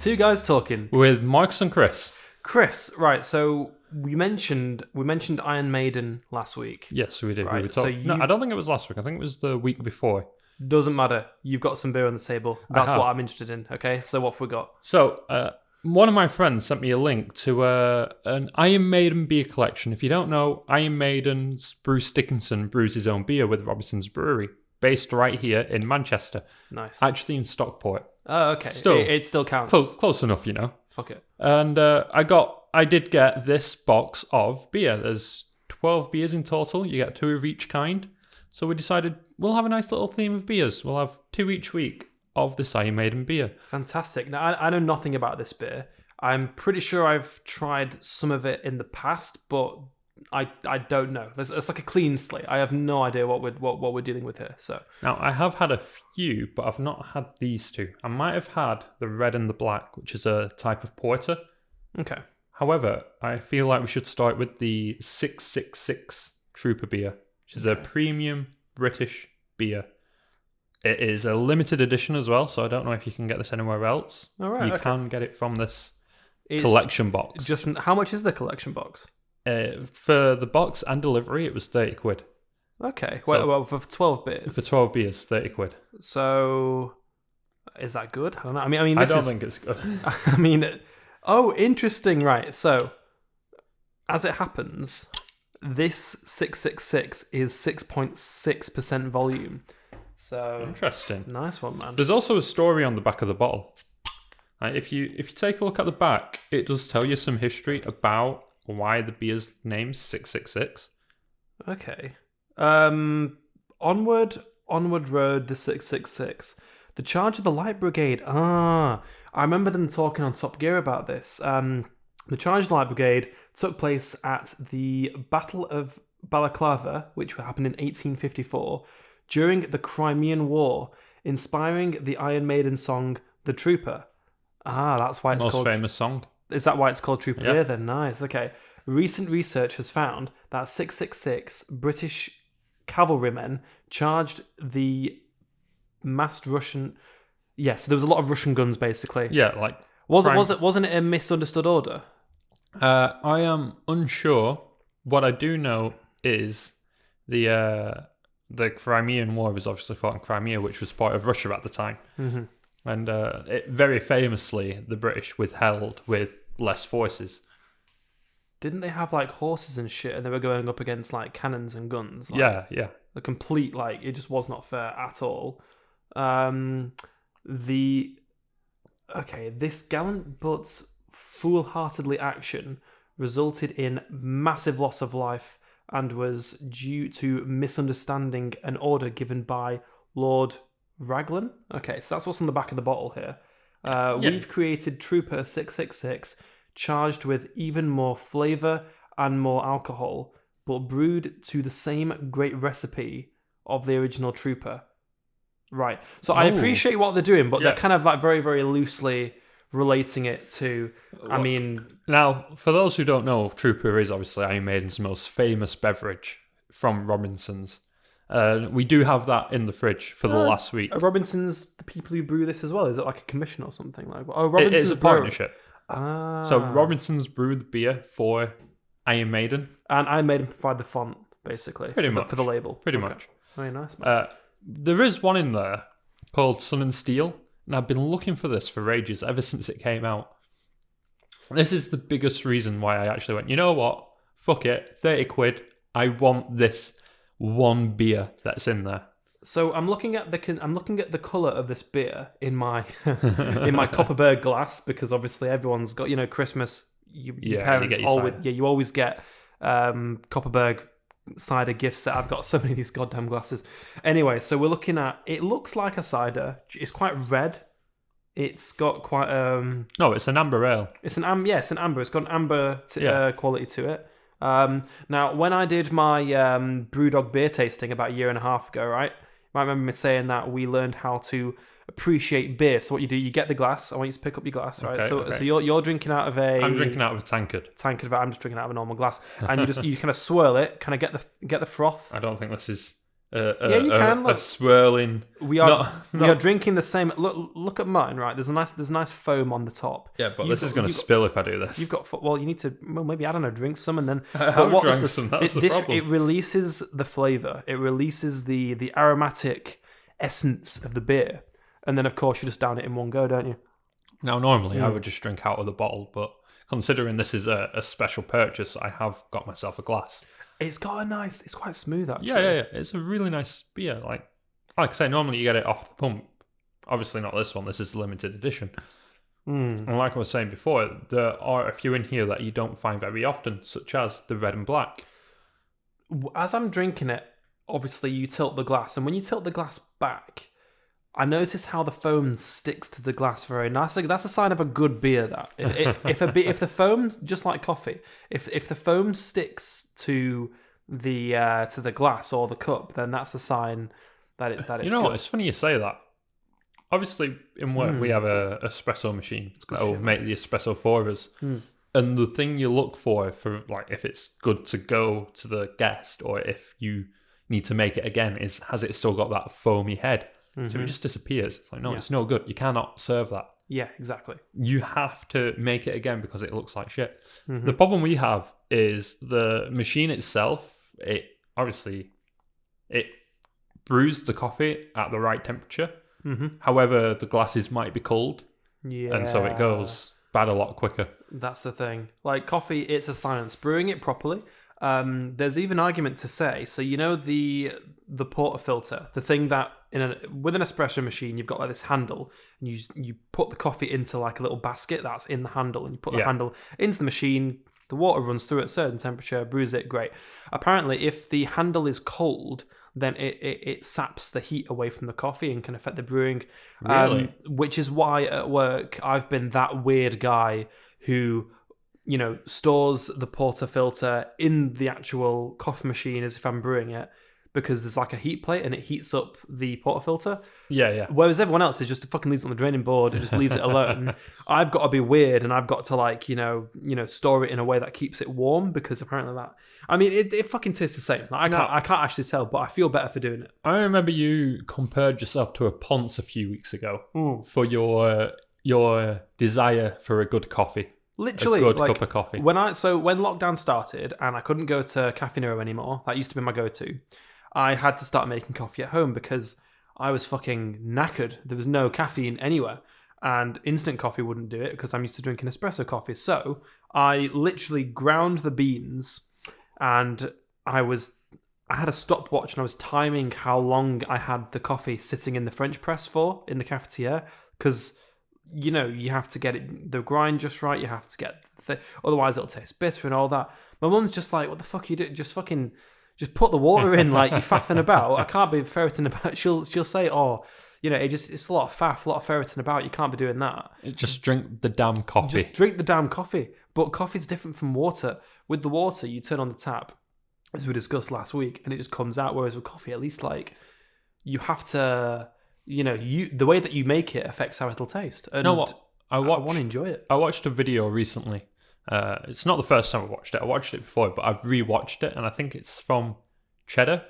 Two Guys Talking with Marcus and Kris. Kris, right? So we mentioned Iron Maiden last week. Yes, we did. Right, We were no, I don't think it was last week. I think it was the week before. Doesn't matter. You've got some beer on the table. That's what I'm interested in. Okay, so what have we got? So one of my friends sent me a link to an Iron Maiden beer collection. If you don't know, Iron Maiden's Bruce Dickinson brews his own beer with Robinson's Brewery, based right here in Manchester. Nice. Actually in Stockport. Oh, okay. It still counts. Close enough, you know. Fuck it. And I did get this box of beer. There's 12 beers in total. You get 2 of each kind. So we decided we'll have a nice little theme of beers. We'll have 2 each week of this Iron Maiden beer. Fantastic. Now, I know nothing about this beer. I'm pretty sure I've tried some of it in the past, but I don't know. It's like a clean slate. I have no idea what we're dealing with here. So now I have had a few, but I've not had these 2. I might have had the red and the black, which is a type of porter. Okay. However, I feel like we should start with the 666 Trooper beer, which is a premium British beer. It is a limited edition as well, so I don't know if you can get this anywhere else. All right. You can get it from this collection box. Just how much is the collection box? For the box and delivery, it was 30 quid. Okay. Well, for 12 beers. For 12 beers, 30 quid. So, is that good? I don't know. I mean, I don't think it's good. I mean, oh, interesting. Right. So, as it happens, this 666 is 6.6% volume. So interesting. Nice one, man. There's also a story on the back of the bottle. If you take a look at the back, it does tell you some history about why the beer's name's 666. Okay. Onward Road, the 666. The Charge of the Light Brigade. I remember them talking on Top Gear about this. The Charge of the Light Brigade took place at the Battle of Balaclava, which happened in 1854, during the Crimean War, inspiring the Iron Maiden song "The Trooper." That's why it's called. Most famous song. Is that why it's called Trooper Yep. Beer then? Nice. Okay. Recent research has found that 666 British cavalrymen charged the massed Russian. Yeah, so there was a lot of Russian guns, basically. Yeah, like wasn't it a misunderstood order? I am unsure. What I do know is the Crimean War was obviously fought in Crimea, which was part of Russia at the time. Mm-hmm. And it, very famously, the British withheld with less forces. Didn't they have like horses and shit, and they were going up against like cannons and guns? Like, yeah. The complete it just was not fair at all. This gallant but foolhardily action resulted in massive loss of life and was due to misunderstanding an order given by Lord Raglan. Okay, so that's what's on the back of the bottle here. We've created Trooper 666, charged with even more flavour and more alcohol, but brewed to the same great recipe of the original Trooper. Right. So I appreciate what they're doing, but they're kind of like very, very loosely relating it to, Now, for those who don't know, Trooper is obviously Iron Maiden's most famous beverage from Robinson's. We do have that in the fridge for the last week. Robinson's the people who brew this as well? Is it like a commission or something? Robinson's it's a partnership. Ah. So Robinson's brew the beer for Iron Maiden. And Iron Maiden provide the font, basically. Pretty much. For the label. Pretty much. Very nice, man. There is one in there called Sun and Steel, and I've been looking for this for ages, ever since it came out. This is the biggest reason why I actually went, you know what? Fuck it, 30 quid. I want this one beer that's in there. So I'm looking at the colour of this beer in my in my Copperberg glass, because obviously everyone's got, Christmas. Your parents you always get Copperberg cider gift set. I've got so many of these goddamn glasses. Anyway, so we're looking at. It looks like a cider. It's quite red. It's got quite No, it's an amber ale. It's an amber. Yeah, it's an amber. It's got an amber quality to it. Now, when I did my Brewdog beer tasting about a year and a half ago, right? You might remember me saying that we learned how to appreciate beer. So what you do, you get the glass. I want you to pick up your glass, right? Okay, So you're drinking out of a. I'm drinking out of a tankard. I'm just drinking out of a normal glass, and you kind of swirl it, kind of get the froth. I don't think this is Yeah, you can, a look. swirling. We are Not- we are drinking the same. Look at mine, right? There's a nice foam on the top. Yeah, but You've this is got- going to you've got- spill if I do this. You've got well, you need to maybe I don't know, drink some and then. I but have what drank this some. does- That's the problem. It releases the flavor. It releases the aromatic essence of the beer, and then of course you just down it in one go, don't you? Now, normally I would just drink out of the bottle, but considering this is a special purchase, I have got myself a glass. It's got a nice. It's quite smooth actually. Yeah. It's a really nice beer. Like I say, normally you get it off the pump. Obviously not this one. This is limited edition. And like I was saying before, there are a few in here that you don't find very often, such as the red and black. As I'm drinking it, obviously you tilt the glass, and when you tilt the glass back, I notice how the foam sticks to the glass very nicely. That's a sign of a good beer. That if the foam's just like coffee, if the foam sticks to the glass or the cup, then that's a sign that it's You know good. what? It's funny you say that. Obviously, in work we have a espresso machine that will make the espresso for us. And the thing you look for like if it's good to go to the guest or if you need to make it again is has it still got that foamy head? So it just disappears. It's like no, it's no good. You cannot serve that. Yeah, exactly. You have to make it again because it looks like shit. The problem we have is the machine itself. It brews the coffee at the right temperature. However, the glasses might be cold, Yeah, and so it goes bad a lot quicker. That's the thing. Like coffee, it's a science. Brewing it properly. There's even argument to say. So you know the portafilter, the thing that with an espresso machine, you've got like this handle, and you put the coffee into like a little basket that's in the handle, and you put the handle into the machine. The water runs through at a certain temperature, brews it. Great. Apparently, if the handle is cold, then it saps the heat away from the coffee and can affect the brewing. Really? Which is why at work I've been that weird guy who, stores the portafilter in the actual coffee machine as if I'm brewing it, because there's like a heat plate and it heats up the portafilter. Yeah. Whereas everyone else is just fucking leaves it on the draining board and just leaves it alone. I've got to be weird and I've got to store it in a way that keeps it warm, because apparently it fucking tastes the same. Like, I can't actually tell, but I feel better for doing it. I remember you compared yourself to a Ponce a few weeks ago for your desire for a good coffee. Literally, a good cup of coffee. When lockdown started and I couldn't go to Cafe Nero anymore, that used to be my go-to. I had to start making coffee at home because I was fucking knackered. There was no caffeine anywhere, and instant coffee wouldn't do it because I'm used to drinking espresso coffee. So I literally ground the beans, and I had a stopwatch and I was timing how long I had the coffee sitting in the French press for in the cafetiere, because you have to get the grind just right. You have to get otherwise it'll taste bitter and all that. My mum's just like, "What the fuck are you doing? Just put the water in, like you're faffing about." I can't be ferreting about. She'll say, "Oh, it's a lot of faff, a lot of ferreting about. You can't be doing that. Just drink the damn coffee." Just drink the damn coffee." But coffee's different from water. With the water, you turn on the tap, as we discussed last week, and it just comes out. Whereas with coffee, at least like you have to, the way that you make it affects how it'll taste. And you know what? I want to enjoy it. I watched a video recently. It's not the first time I watched it. I watched it before, but I've rewatched it, and I think it's from Cheddar,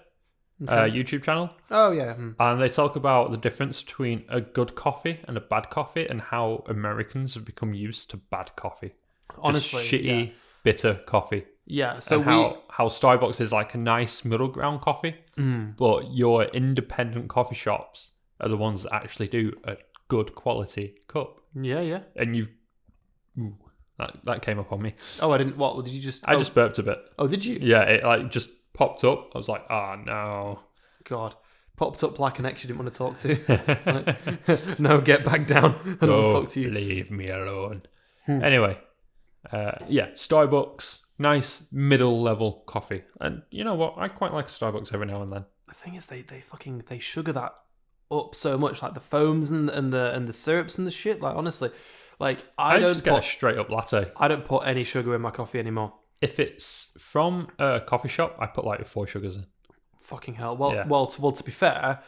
YouTube channel. Oh yeah. And they talk about the difference between a good coffee and a bad coffee, and how Americans have become used to bad coffee. Honestly, just shitty, bitter coffee. Yeah. So and how Starbucks is like a nice middle ground coffee, but your independent coffee shops are the ones that actually do a good quality cup. Yeah. And that came up on me. Oh, I didn't. What did you just? I just burped a bit. Oh, did you? Yeah, it like just popped up. I was like, oh no. God. Popped up like an ex you didn't want to talk to. It's like, no, get back down. I don't want to talk to you. Leave me alone. Anyway, Starbucks, nice middle level coffee. And you know what? I quite like Starbucks every now and then. The thing is, they sugar that up so much, like the foams and the syrups and the shit. Like honestly, like I don't just get a straight up latte. I don't put any sugar in my coffee anymore. If it's from a coffee shop, I put like 4 sugars in. Fucking hell. Well, to be fair,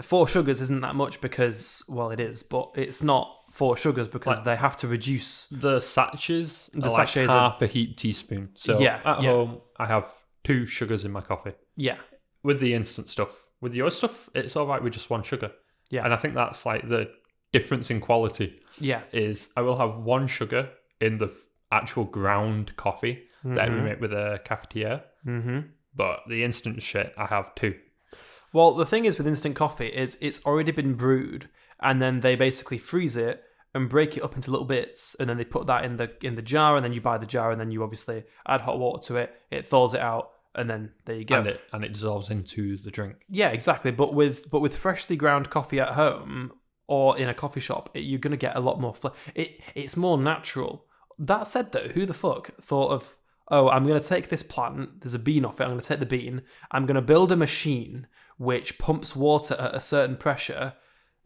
4 sugars isn't that much because, well, it is, but it's not 4 sugars because they have to reduce the sachets. The are sachets like half a heaped teaspoon. So at home, I have 2 sugars in my coffee. Yeah. with the instant stuff. With your stuff, it's all right with just one sugar. Yeah. And I think that's like the difference in quality. Yeah. Is I will have one sugar in the actual ground coffee that we make with a cafetiere. Mm-hmm. But the instant shit, I have two. Well, the thing is with instant coffee is it's already been brewed, and then they basically freeze it and break it up into little bits, and then they put that in the jar, and then you buy the jar, and then you obviously add hot water to it. It thaws it out, and then there you go. And it dissolves into the drink. Yeah, exactly. But with freshly ground coffee at home or in a coffee shop, you're gonna get a lot more. It's more natural. That said, though, who the fuck thought of? Oh, I'm going to take this plant, there's a bean off it, I'm going to take the bean, I'm going to build a machine which pumps water at a certain pressure,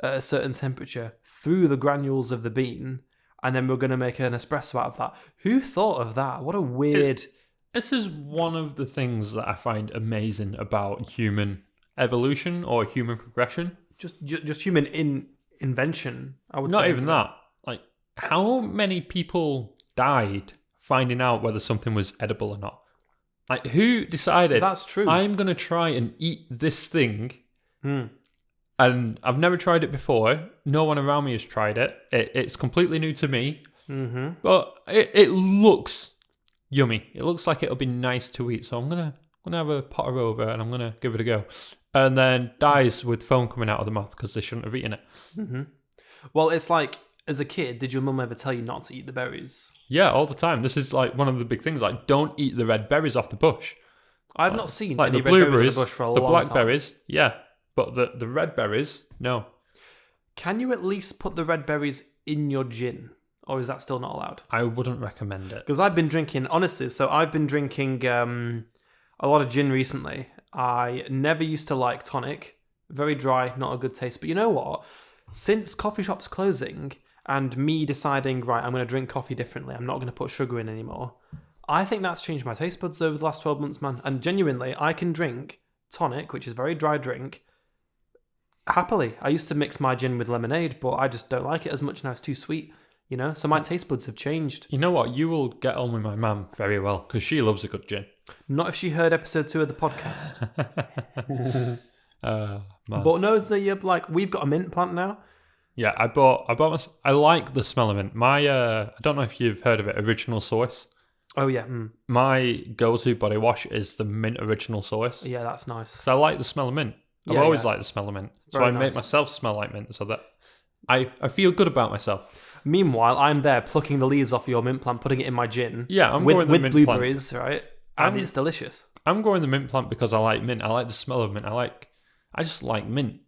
at a certain temperature, through the granules of the bean, and then we're going to make an espresso out of that. Who thought of that? What a weird... This is one of the things that I find amazing about human evolution or human progression. Just human invention, I would say. Not even that. Like, how many people died finding out whether something was edible or not? Like, who decided? That's true. I'm going to try and eat this thing. And I've never tried it before. No one around me has tried it. It's completely new to me. Mm-hmm. But it looks yummy. It looks like it'll be nice to eat. So I'm gonna have a potter over and I'm gonna give it a go. And then dies with foam coming out of the mouth because they shouldn't have eaten it. Mm-hmm. Well, it's like, as a kid, did your mum ever tell you not to eat the berries? Yeah, all the time. This is like one of the big things. Like, don't eat the red berries off the bush. I've not seen like any the red berries blueberries, in the bush for a the long time. blackberries, yeah, but the red berries, no. Can you at least put the red berries in your gin, or is that still not allowed? I wouldn't recommend it. Because I've been drinking, honestly, I've been drinking a lot of gin recently. I never used to like tonic. Very dry, not a good taste. But you know what? Since coffee shops closing and me deciding, right, I'm going to drink coffee differently, I'm not going to put sugar in anymore, I think that's changed my taste buds over the last 12 months, man. And genuinely, I can drink tonic, which is a very dry drink, happily. I used to mix my gin with lemonade, but I just don't like it as much now. It's too sweet, you know? So my taste buds have changed. You know what? You will get on with my mum very well because she loves a good gin. Not if she heard episode 2 of the podcast. Man. But no, so you're like, we've got a mint plant now. Yeah, I bought I like the smell of mint. My I don't know if you've heard of it, Original Source. Oh yeah. My go-to body wash is the mint Original Source. Yeah, that's nice. So I like the smell of mint. I've always liked the smell of mint. So Very I make nice. myself smell like mint so that I feel good about myself. Meanwhile, I'm there plucking the leaves off your mint plant, putting it in my gin. Yeah, I'm with going the mint blueberries, plant. right? And it's delicious. I'm growing the mint plant because I like mint. I like the smell of mint. I just like mint.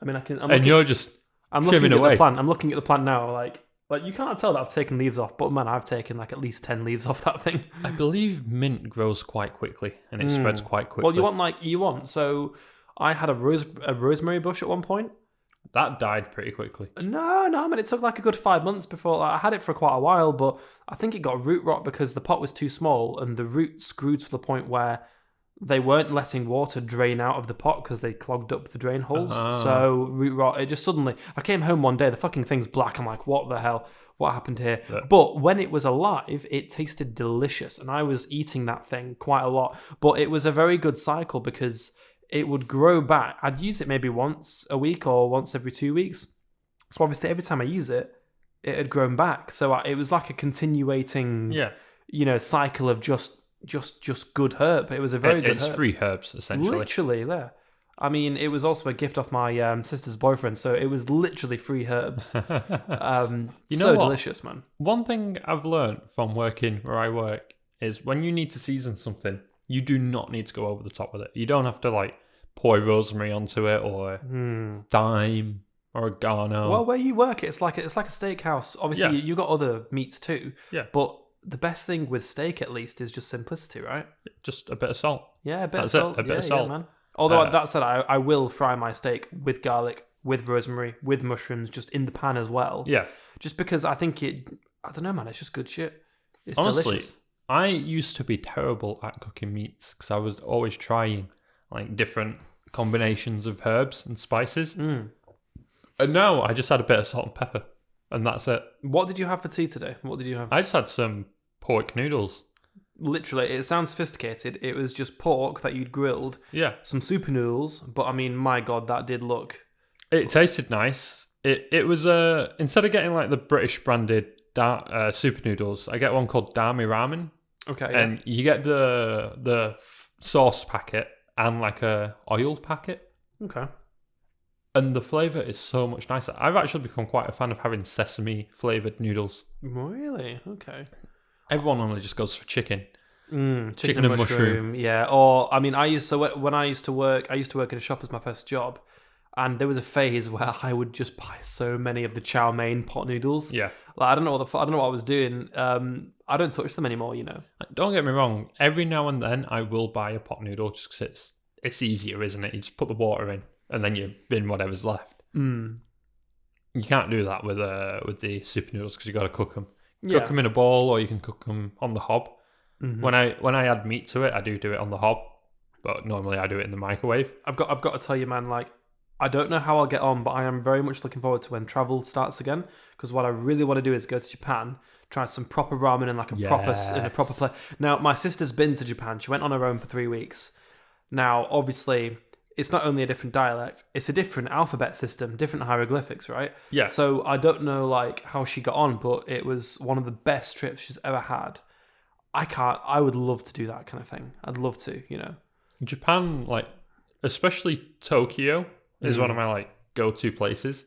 I mean, You're just I'm trimming looking at away. the plant. I'm looking at the plant now. Like you can't tell that I've taken leaves off, but man, I've taken like at least 10 leaves off that thing. I believe mint grows quite quickly and it spreads quite quickly. Well, so I had a rosemary bush at one point. That died pretty quickly. No, I mean, it took like a good 5 months before. I had it for quite a while, but I think it got root rot because the pot was too small and the roots grew to the point where they weren't letting water drain out of the pot because they clogged up the drain holes. So root rot, it just suddenly... I came home one day, the fucking thing's black. I'm like, what the hell? What happened here? Yeah. But when it was alive, it tasted delicious. And I was eating that thing quite a lot. But it was a very good cycle because it would grow back. I'd use it maybe once a week or once every 2 weeks. So obviously every time I use it, it had grown back. So it was like a continuating, cycle of just good herb. It was a very good It's herb. free herbs, essentially. Literally, there. I mean, it was also a gift off my sister's boyfriend, so it was literally free herbs. So delicious, man. One thing I've learned from working where I work is when you need to season something, you do not need to go over the top with it. You don't have to pour rosemary onto it or thyme or oregano. Well, where you work, it's like a steakhouse. Obviously, you got other meats too. Yeah, but the best thing with steak, at least, is just simplicity, right? Just a bit of salt. Yeah, a bit That's of salt. A bit of salt. Yeah, man. Although that said, I will fry my steak with garlic, with rosemary, with mushrooms, just in the pan as well. Yeah. Just because I think I don't know, man, it's just good shit. It's Honestly, delicious. I used to be terrible at cooking meats because I was always trying different combinations of herbs and spices. And now I just had a bit of salt and pepper. And that's it. What did you have for tea today? What did you have? I just had some pork noodles. literally, it sounds sophisticated. It was just pork that you'd grilled, Yeah. some SuperNoodles, but I mean, my God, that did look... It tasted nice. It was instead of getting like the British branded SuperNoodles, I get one called Dami Ramen, Okay, and you get the sauce packet and like a oil packet, Okay. and the flavor is so much nicer. I've actually become quite a fan of having sesame flavored noodles. Really? Okay. Everyone normally just goes for chicken. Chicken and mushroom. Yeah. Or I mean, when I used to work in a shop as my first job, and there was a phase where I would just buy so many of the chow mein pot noodles. Yeah. Like I don't know what I was doing. I don't touch them anymore. You know. Don't get me wrong. Every now and then, I will buy a pot noodle just because it's easier, isn't it? You just put the water in, and then you bin whatever's left. You can't do that with the super noodles because you got to cook them. Cook them in a bowl, or you can cook them on the hob. When I add meat to it, I do it on the hob, but normally I do it in the microwave. I've got to tell you, man. Like, I don't know how I'll get on, but I am very much looking forward to when travel starts again. Because what I really want to do is go to Japan, try some proper ramen in like a proper place. Now, my sister's been to Japan. She went on her own for 3 weeks. Now, obviously, it's not only a different dialect; it's a different alphabet system, different hieroglyphics, right? Yeah. So I don't know like how she got on, but it was one of the best trips she's ever had. I would love to do that kind of thing. I'd love to, you know. Japan, like, especially Tokyo, is one of my, like, go-to places.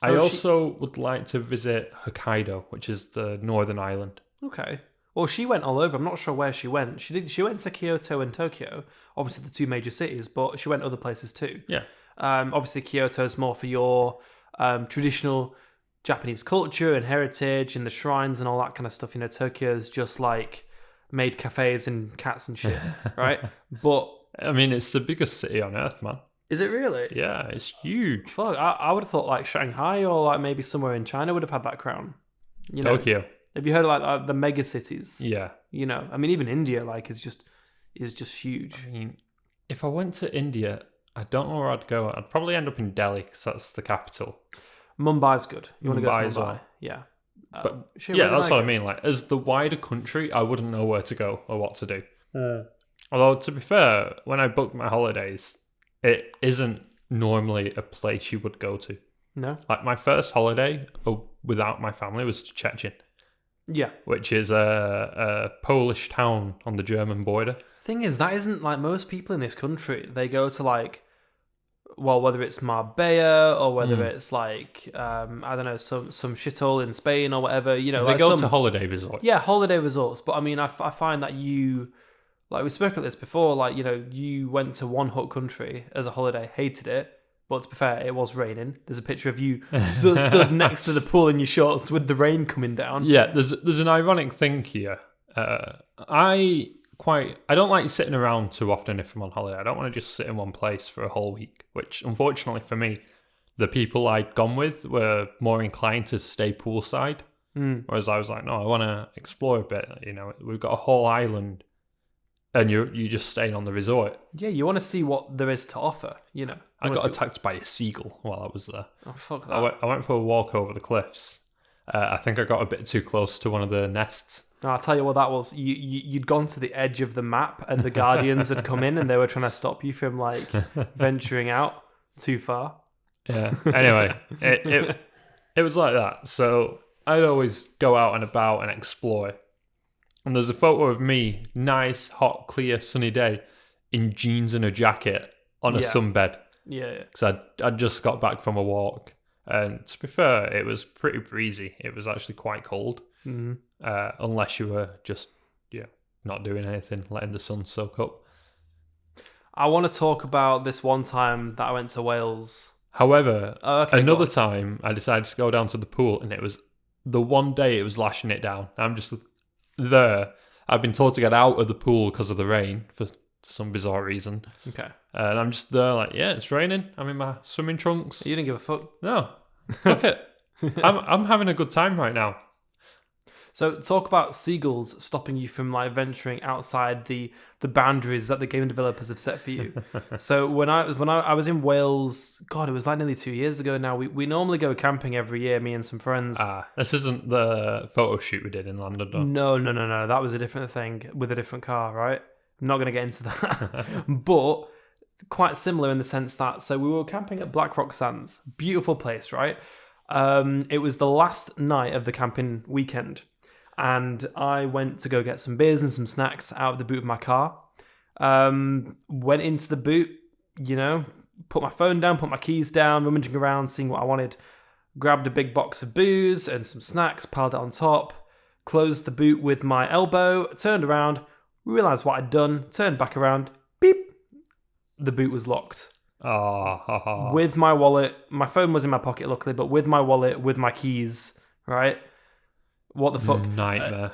I also would like to visit Hokkaido, which is the northern island. Okay. Well, she went all over. I'm not sure where she went. She went to Kyoto and Tokyo, obviously the two major cities, but she went other places too. Yeah. Obviously, Kyoto is more for your traditional Japanese culture and heritage and the shrines and all that kind of stuff. You know, Tokyo's just like maid cafes and cats and shit, right? But I mean, it's the biggest city on earth, man. is it really? Yeah, it's huge. Fuck, I would have thought like Shanghai or like maybe somewhere in China would have had that crown. You know, Tokyo. have you heard of like the mega cities? Yeah. You know, I mean, even India like is just huge. I mean, if I went to India, I don't know where I'd go. I'd probably end up in Delhi because that's the capital. Mumbai's good. You want to go to Mumbai Mumbai? as well. Yeah. But where that's did what I I mean. Like, as the wider country, I wouldn't know where to go or what to do. Although, to be fair, when I booked my holidays, it isn't normally a place you would go to. No. Like, my first holiday without my family was to Chechen. Yeah. Which is a Polish town on the German border. Thing is, that isn't like most people in this country. They go to like, well, whether it's Marbella or whether it's like, I don't know, some shithole in Spain or whatever, you know. They like go to holiday resorts. Yeah, holiday resorts. But I mean, I find that like we spoke about this before, like, you know, you went to one hot country as a holiday, hated it. But to be fair, it was raining. There's a picture of you stood next to the pool in your shorts with the rain coming down. Yeah, there's an ironic thing here. I don't like sitting around too often if I'm on holiday. I don't want to just sit in one place for a whole week, which unfortunately for me, the people I'd gone with were more inclined to stay poolside. Whereas I was like, no, I want to explore a bit. You know, we've got a whole island and you're just staying on the resort. Yeah, you want to see what there is to offer, you know. I got attacked by a seagull while I was there. Oh, fuck that. I went for a walk over the cliffs. I think I got a bit too close to one of the nests. No, I'll tell you what that was. You'd gone to the edge of the map and the Guardians had come in and they were trying to stop you from like venturing out too far. Yeah. Anyway, it was like that. So I'd always go out and about and explore. And there's a photo of me, nice, hot, clear, sunny day, in jeans and a jacket on a sunbed. Yeah. Because I'd just got back from a walk. And to be fair, it was pretty breezy. It was actually quite cold. Unless you were just not doing anything, letting the sun soak up. I want to talk about this one time that I went to Wales. However, another time I decided to go down to the pool, and it was the one day it was lashing it down. I'm just there. I've been told to get out of the pool because of the rain for some bizarre reason. Okay. And I'm just there like, yeah, it's raining. I'm in my swimming trunks. You didn't give a fuck? No. Fuck it. I'm having a good time right now. So talk about seagulls stopping you from like venturing outside the boundaries that the game developers have set for you. So when I was in Wales, God, it was like nearly 2 years ago now. We normally go camping every year, me and some friends. This isn't the photo shoot we did in London, though. No. That was a different thing with a different car, right? I'm not going to get into that. But quite similar in the sense that, so we were camping at Blackrock Sands. Beautiful place, right? It was the last night of the camping weekend. And I went to go get some beers and some snacks out of the boot of my car. Went into the boot, put my phone down, put my keys down, rummaging around, seeing what I wanted. Grabbed a big box of booze and some snacks, piled it on top. Closed the boot with my elbow, turned around, realised what I'd done, turned back around, beep. The boot was locked. With my wallet, my phone was in my pocket, luckily, but with my wallet, with my keys, right? What the fuck? Nightmare.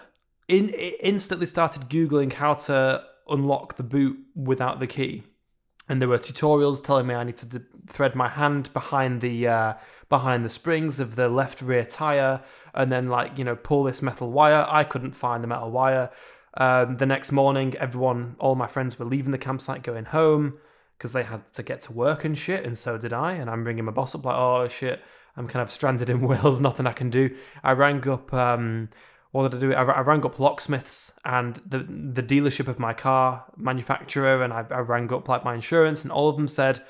Instantly started Googling how to unlock the boot without the key. And there were tutorials telling me I need to thread my hand behind the springs of the left rear tire and then pull this metal wire. I couldn't find the metal wire. The next morning, all my friends were leaving the campsite going home because they had to get to work and shit, and so did I. And I'm ringing my boss up like, oh shit, I'm kind of stranded in Wales, nothing I can do. I rang up, what did I do? I rang up locksmiths and the dealership of my car manufacturer, and I rang up my insurance, and all of them said,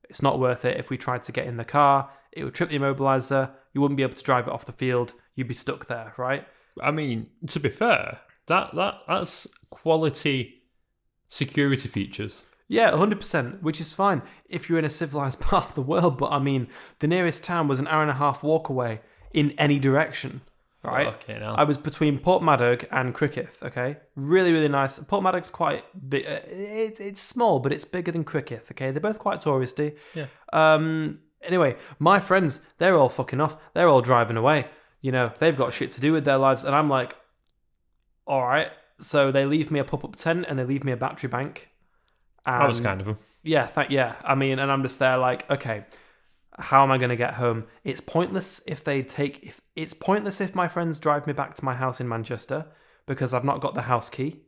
it's not worth it. If we tried to get in the car, it would trip the immobilizer, you wouldn't be able to drive it off the field, you'd be stuck there, right? I mean, to be fair, that's quality security features. Yeah, 100%, which is fine if you're in a civilized part of the world. But I mean, the nearest town was an hour and a half walk away in any direction, right? Okay, now. I was between Portmadog and Cricketh, okay? Really, really nice. Portmadog's quite big. It's small, but it's bigger than Cricketh, okay? They're both quite touristy. Yeah. Anyway, my friends, they're all fucking off. They're all driving away. They've got shit to do with their lives. And I'm like, all right. So they leave me a pop-up tent and they leave me a battery bank. That was kind of them. Yeah, I mean, and I'm just there like, okay, how am I going to get home? It's pointless if my friends drive me back to my house in Manchester because I've not got the house key.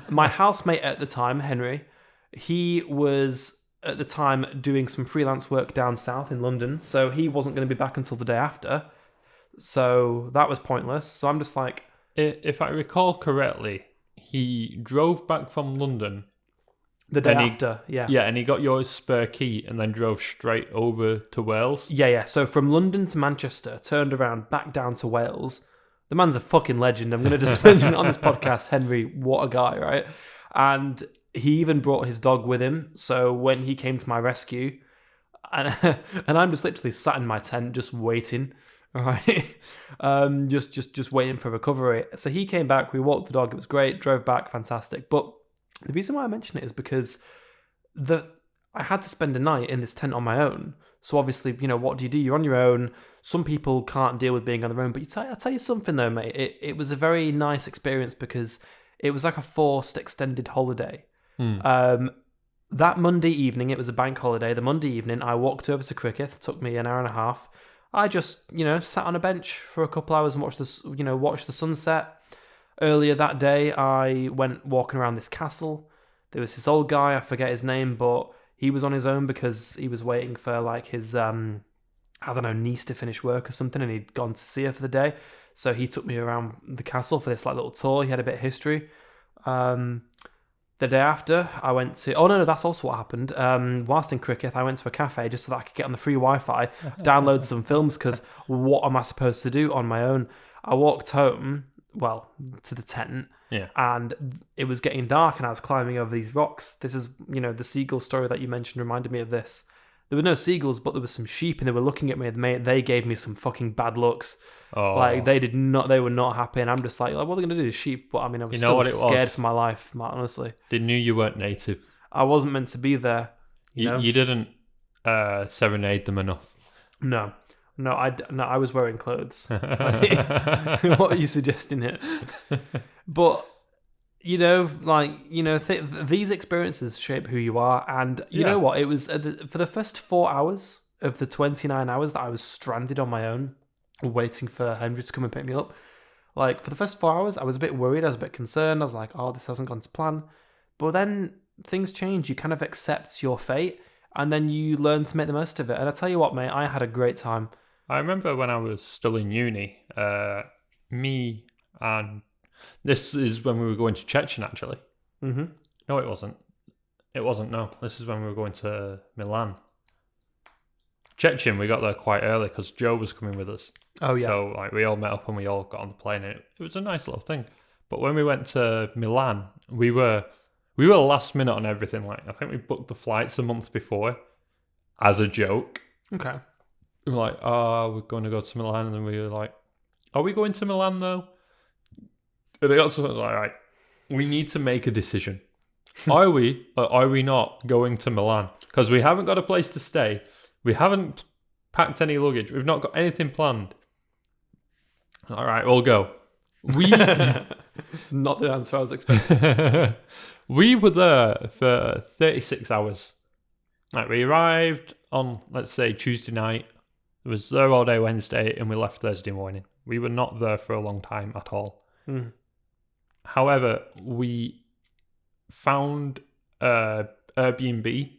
My housemate at the time, Henry, he was at the time doing some freelance work down south in London, so he wasn't going to be back until the day after. So that was pointless. So I'm just like, if I recall correctly, he drove back from London. The day after, yeah. Yeah, and he got your spare key and then drove straight over to Wales. Yeah. So from London to Manchester, turned around, back down to Wales. The man's a fucking legend. I'm going to just mention it on this podcast. Henry, what a guy, right? And he even brought his dog with him. So when he came to my rescue, and I'm just literally sat in my tent just waiting, right? Just waiting for recovery. So he came back, we walked the dog, it was great, drove back, fantastic. But the reason why I mention it is because I had to spend a night in this tent on my own. So obviously, what do? You're on your own. Some people can't deal with being on their own. But I'll tell you something though, mate. It was a very nice experience because it was like a forced extended holiday. That Monday evening, it was a bank holiday. The Monday evening, I walked over to Cricketh. It took me an hour and a half. I just, sat on a bench for a couple hours and watched the sunset. Earlier that day, I went walking around this castle. There was this old guy, I forget his name, but he was on his own because he was waiting for his, niece to finish work or something, and he'd gone to see her for the day. So he took me around the castle for this little tour. He had a bit of history. The day after, I went to... Oh, no, that's also what happened. Whilst in Cricketh, I went to a cafe just so that I could get on the free Wi-Fi, download some films, because what am I supposed to do on my own? I walked home... to the tent, and it was getting dark, and I was climbing over these rocks. This is, the seagull story that you mentioned reminded me of this. There were no seagulls, but there were some sheep, and they were looking at me, and they gave me some fucking bad looks. Oh. They were not happy, and I'm just like, what are they going to do to sheep? But I mean, I was still scared for my life, honestly. They knew you weren't native. I wasn't meant to be there. You didn't serenade them enough. No, I was wearing clothes. What are you suggesting here? But these experiences shape who you are, and you know what? It was for the first 4 hours of the 29 hours that I was stranded on my own, waiting for Henry to come and pick me up. Like, for the first 4 hours, I was a bit worried. I was a bit concerned. I was like, oh, this hasn't gone to plan. But then things change. You kind of accept your fate, and then you learn to make the most of it. And I tell you what, mate, I had a great time. I remember when I was still in uni, me and... This is when we were going to Chechen, actually. Mm-hmm. No, it wasn't. It wasn't, no. This is when we were going to Milan. Chechen, we got there quite early because Joe was coming with us. Oh, yeah. So like, we all met up and we all got on the plane, and it was a nice little thing. But when we went to Milan, we were last minute on everything. Like, I think we booked the flights a month before as a joke. Okay. We were like, oh, we're going to go to Milan. And then we were like, are we going to Milan though? And I got to like, right, we need to make a decision. Are we or are we not going to Milan? Because we haven't got a place to stay. We haven't packed any luggage. We've not got anything planned. All right, we'll go. It's not the answer I was expecting. We were there for 36 hours. Like, we arrived on, let's say, Tuesday night. It was there all day Wednesday, and we left Thursday morning. We were not there for a long time at all. Mm. However, we found Airbnb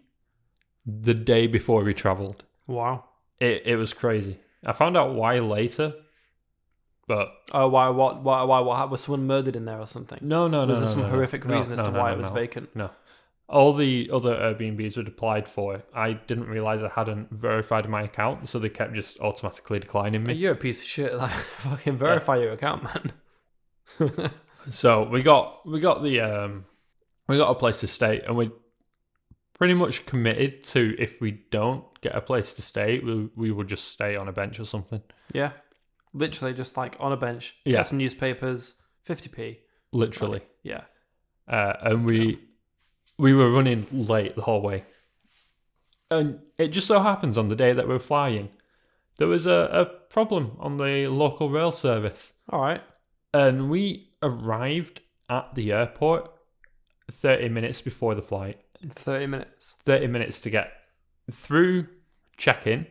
the day before we travelled. Wow. It was crazy. I found out why later, but... Oh, why? What was someone murdered in there or something? No. Was there some horrific reason as to why it was vacant? No. All the other Airbnbs we'd applied for, I didn't realise I hadn't verified my account, so they kept just automatically declining me. You're a piece of shit. Like, fucking verify your account, man. So we got a place to stay, and we pretty much committed to, if we don't get a place to stay, we would just stay on a bench or something. Yeah, literally just like on a bench. Yeah, get some newspapers, 50p. Literally. Like, yeah. And we were running late the whole way, and it just so happens on the day that we were flying, there was a problem on the local rail service. All right. And we arrived at the airport 30 minutes before the flight. 30 minutes? 30 minutes to get through check-in,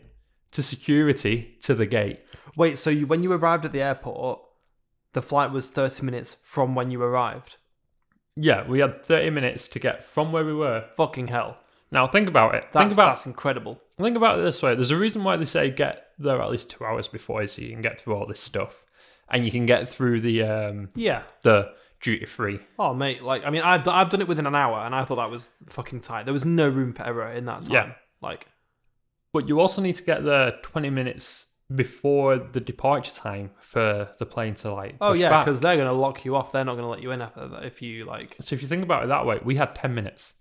to security, to the gate. Wait, so when you arrived at the airport, the flight was 30 minutes from when you arrived? Yeah, we had 30 minutes to get from where we were. Fucking hell. Now, think about it. That's incredible. Think about it this way. There's a reason why they say get there at least 2 hours before, so you can get through all this stuff. And you can get through the duty free. Oh, mate, like, I mean, I've done it within an hour, and I thought that was fucking tight. There was no room for error in that time. Yeah. Like, but you also need to get there 20 minutes before the departure time for the plane to like. Oh yeah, because they're gonna lock you off. They're not gonna let you in after that if you like. So if you think about it that way, we had 10 minutes.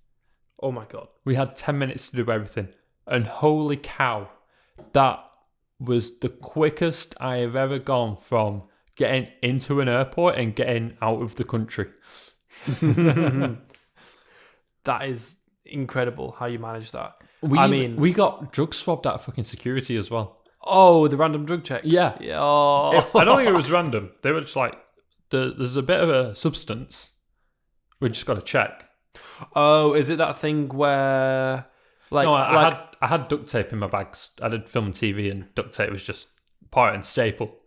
Oh my god. We had 10 minutes to do everything, and holy cow, that was the quickest I have ever gone from getting into an airport and getting out of the country. That is incredible how you managed that. We got drug swabbed at fucking security as well. Oh, the random drug checks. Yeah. Oh. I don't think it was random. They were just like, there's a bit of a substance. We just got to check. Oh, is it that thing where, like, no, I had duct tape in my bags. I did film and TV, and duct tape was just part and staple.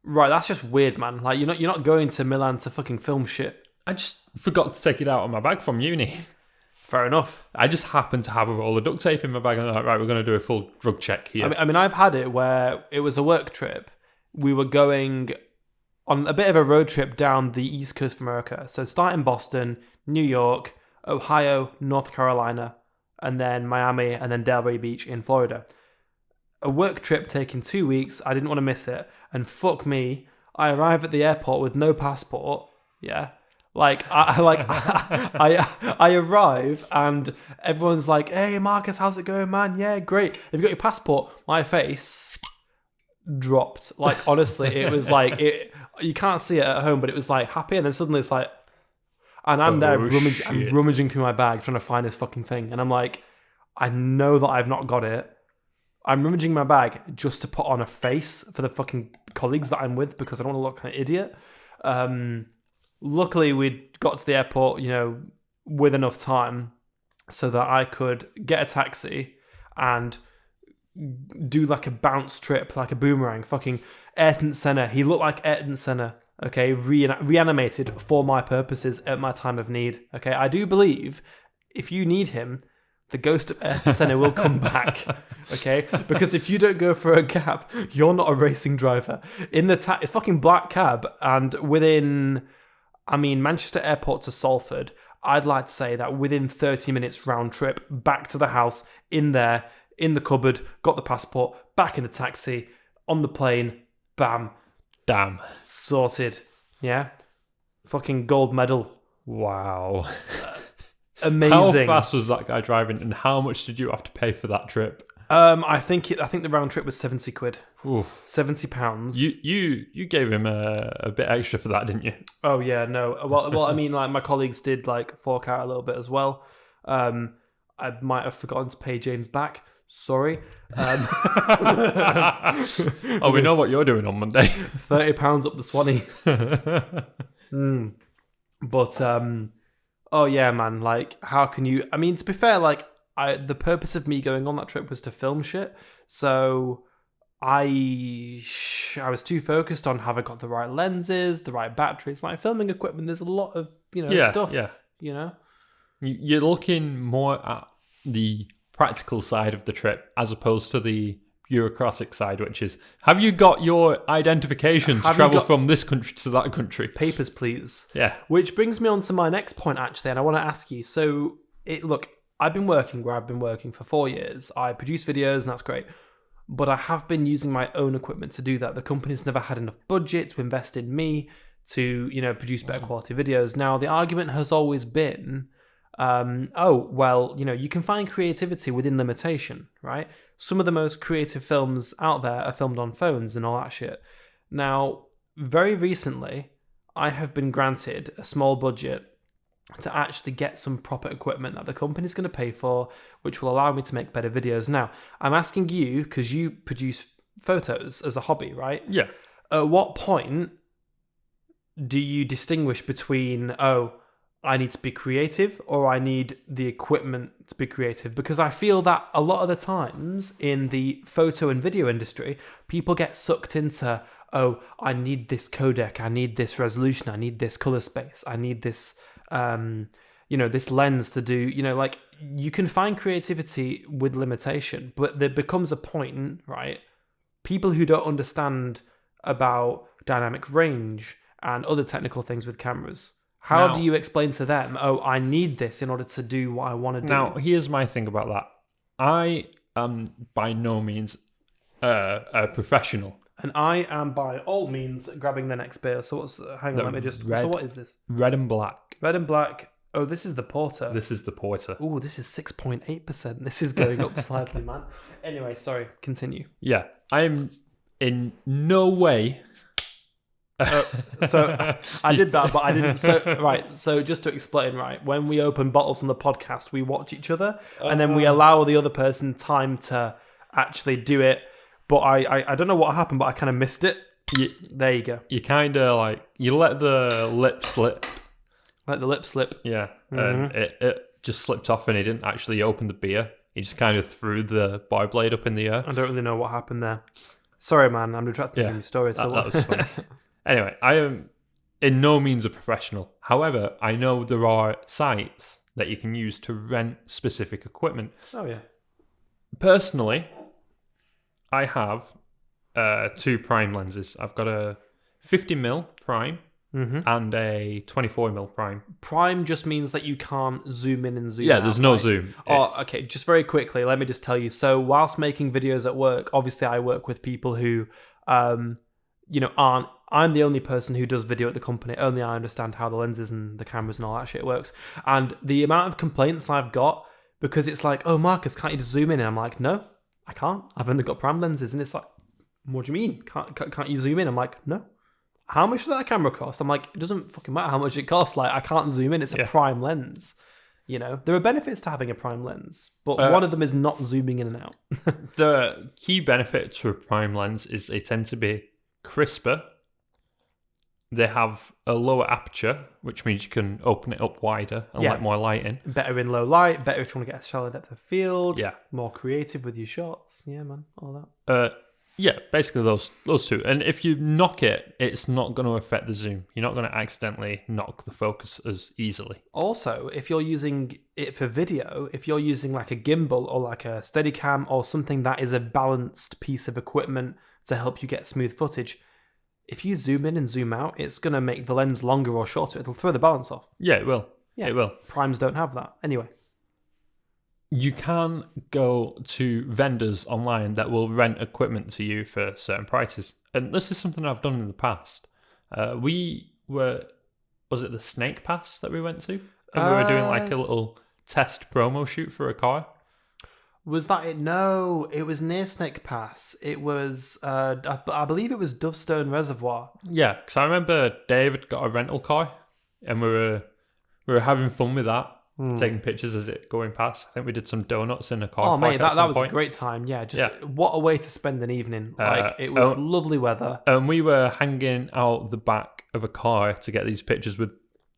Right, that's just weird, man. Like, you're not going to Milan to fucking film shit. I just forgot to take it out of my bag from uni. Fair enough. I just happened to have a roll of duct tape in my bag, and I'm like, right, we're going to do a full drug check here. I mean, I've had it where it was a work trip. We were going on a bit of a road trip down the East Coast of America. So start in Boston, New York, Ohio, North Carolina, and then Miami, and then Delray Beach in Florida. A work trip taking 2 weeks. I didn't want to miss it. And fuck me, I arrive at the airport with no passport. Yeah. Like, I arrive and everyone's like, hey, Marcus, how's it going, man? Yeah, great. Have you got your passport? My face dropped. Like, honestly, it was like, you can't see it at home, but it was like happy. And then suddenly it's like, and I'm there I'm rummaging through my bag trying to find this fucking thing. And I'm like, I know that I've not got it. I'm rummaging my bag just to put on a face for the fucking colleagues that I'm with because I don't want to look like an idiot. Luckily, we got to the airport, with enough time so that I could get a taxi and do like a bounce trip, like a boomerang, fucking Ayrton Senna. He looked like Ayrton Senna. Okay, reanimated for my purposes at my time of need. Okay, I do believe if you need him, the ghost of Ayrton Senna will come back. Okay, because if you don't go for a cab, you're not a racing driver. In the fucking black cab, and within, Manchester Airport to Salford, I'd like to say that within 30 minutes round trip back to the house, in there, in the cupboard, got the passport, back in the taxi, on the plane, bam. Damn. Sorted. Yeah? Fucking gold medal. Wow. Amazing. How fast was that guy driving, and how much did you have to pay for that trip? I think the round trip was 70 quid. Oof. £70. You gave him a bit extra for that, didn't you? Oh yeah, no. Well, like my colleagues did like fork out a little bit as well. I might have forgotten to pay James back. Sorry. Oh, we know what you're doing on Monday. £30 up the Swanee. But oh yeah, man. Like, how can you? To be fair, like, the purpose of me going on that trip was to film shit. So I was too focused on have I got the right lenses, the right batteries, like filming equipment. There's a lot of stuff. Yeah. You're looking more at the practical side of the trip as opposed to the bureaucratic side, which is, have you got your identification to travel from this country to that country? Papers, please. Yeah. Which brings me on to my next point, actually, and I want to ask you. So, I've been working where I've been working for 4 years. I produce videos, and that's great. But I have been using my own equipment to do that. The company's never had enough budget to invest in me to, produce better quality videos. Now, the argument has always been, you can find creativity within limitation, right? Some of the most creative films out there are filmed on phones and all that shit. Now, very recently, I have been granted a small budget to actually get some proper equipment that the company's going to pay for, which will allow me to make better videos. Now, I'm asking you, because you produce photos as a hobby, right? Yeah. At what point do you distinguish between, I need to be creative, or I need the equipment to be creative? Because I feel that a lot of the times in the photo and video industry, people get sucked into, I need this codec, I need this resolution, I need this color space, I need this, this lens to do, like, you can find creativity with limitation, but there becomes a point, right? People who don't understand about dynamic range and other technical things with cameras, how do you explain to them, I need this in order to do what I want to do? Now, here's my thing about that. I am by no means a professional. And I am by all means grabbing the next beer. So let me just... So what is this? Red and black. Red and black. Oh, this is the porter. This is the porter. Oh, this is 6.8%. This is going up slightly, man. Anyway, sorry. Continue. Yeah. I am in no way... So I did that, but I didn't. So just to explain, right, when we open bottles on the podcast, we watch each other, and then we allow the other person time to actually do it. But I don't know what happened, but I kind of missed it. There you go. You kind of you let the lip slip. Let the lip slip. Yeah, and it just slipped off, and he didn't actually open the beer. He just kind of threw the bar blade up in the air. I don't really know what happened there. Sorry, man. I'm retracting your story. That was funny. Anyway, I am in no means a professional. However, I know there are sites that you can use to rent specific equipment. Oh, yeah. Personally, I have 2 prime lenses. I've got a 50mm prime and a 24mm prime. Prime just means that you can't zoom in and zoom out. Yeah, there's no zoom. Oh, okay. Just very quickly, let me just tell you. So whilst making videos at work, obviously I work with people who, aren't... I'm the only person who does video at the company. Only I understand how the lenses and the cameras and all that shit works. And the amount of complaints I've got, because it's like, oh, Marcus, can't you just zoom in? And I'm like, no, I can't. I've only got prime lenses. And it's like, what do you mean? Can't you zoom in? I'm like, no. How much does that camera cost? I'm like, it doesn't fucking matter how much it costs. Like, I can't zoom in. It's a prime lens. There are benefits to having a prime lens, but one of them is not zooming in and out. The key benefit to a prime lens is they tend to be crisper. They have a lower aperture, which means you can open it up wider and let more light in. Better in low light, better if you want to get a shallow depth of field. Yeah. More creative with your shots. Yeah, man, all that. Yeah, basically those two. And if you knock it, it's not going to affect the zoom. You're not going to accidentally knock the focus as easily. Also, if you're using it for video, if you're using like a gimbal or like a Steadicam or something that is a balanced piece of equipment to help you get smooth footage, if you zoom in and zoom out, it's going to make the lens longer or shorter. It'll throw the balance off. Yeah, it will. Yeah. It will. Primes don't have that. Anyway. You can go to vendors online that will rent equipment to you for certain prices. And this is something I've done in the past. Was it the Snake Pass that we went to? And we were doing like a little test promo shoot for a car. Was that it? No, it was near Snake Pass. It was, I believe it was Dovestone Reservoir. Yeah, because I remember David got a rental car and we were having fun with that. Taking pictures as it going past. I think we did some donuts in a car. Oh mate, that was a great time. Yeah, what a way to spend an evening. Like it was lovely weather. And we were hanging out the back of a car to get these pictures with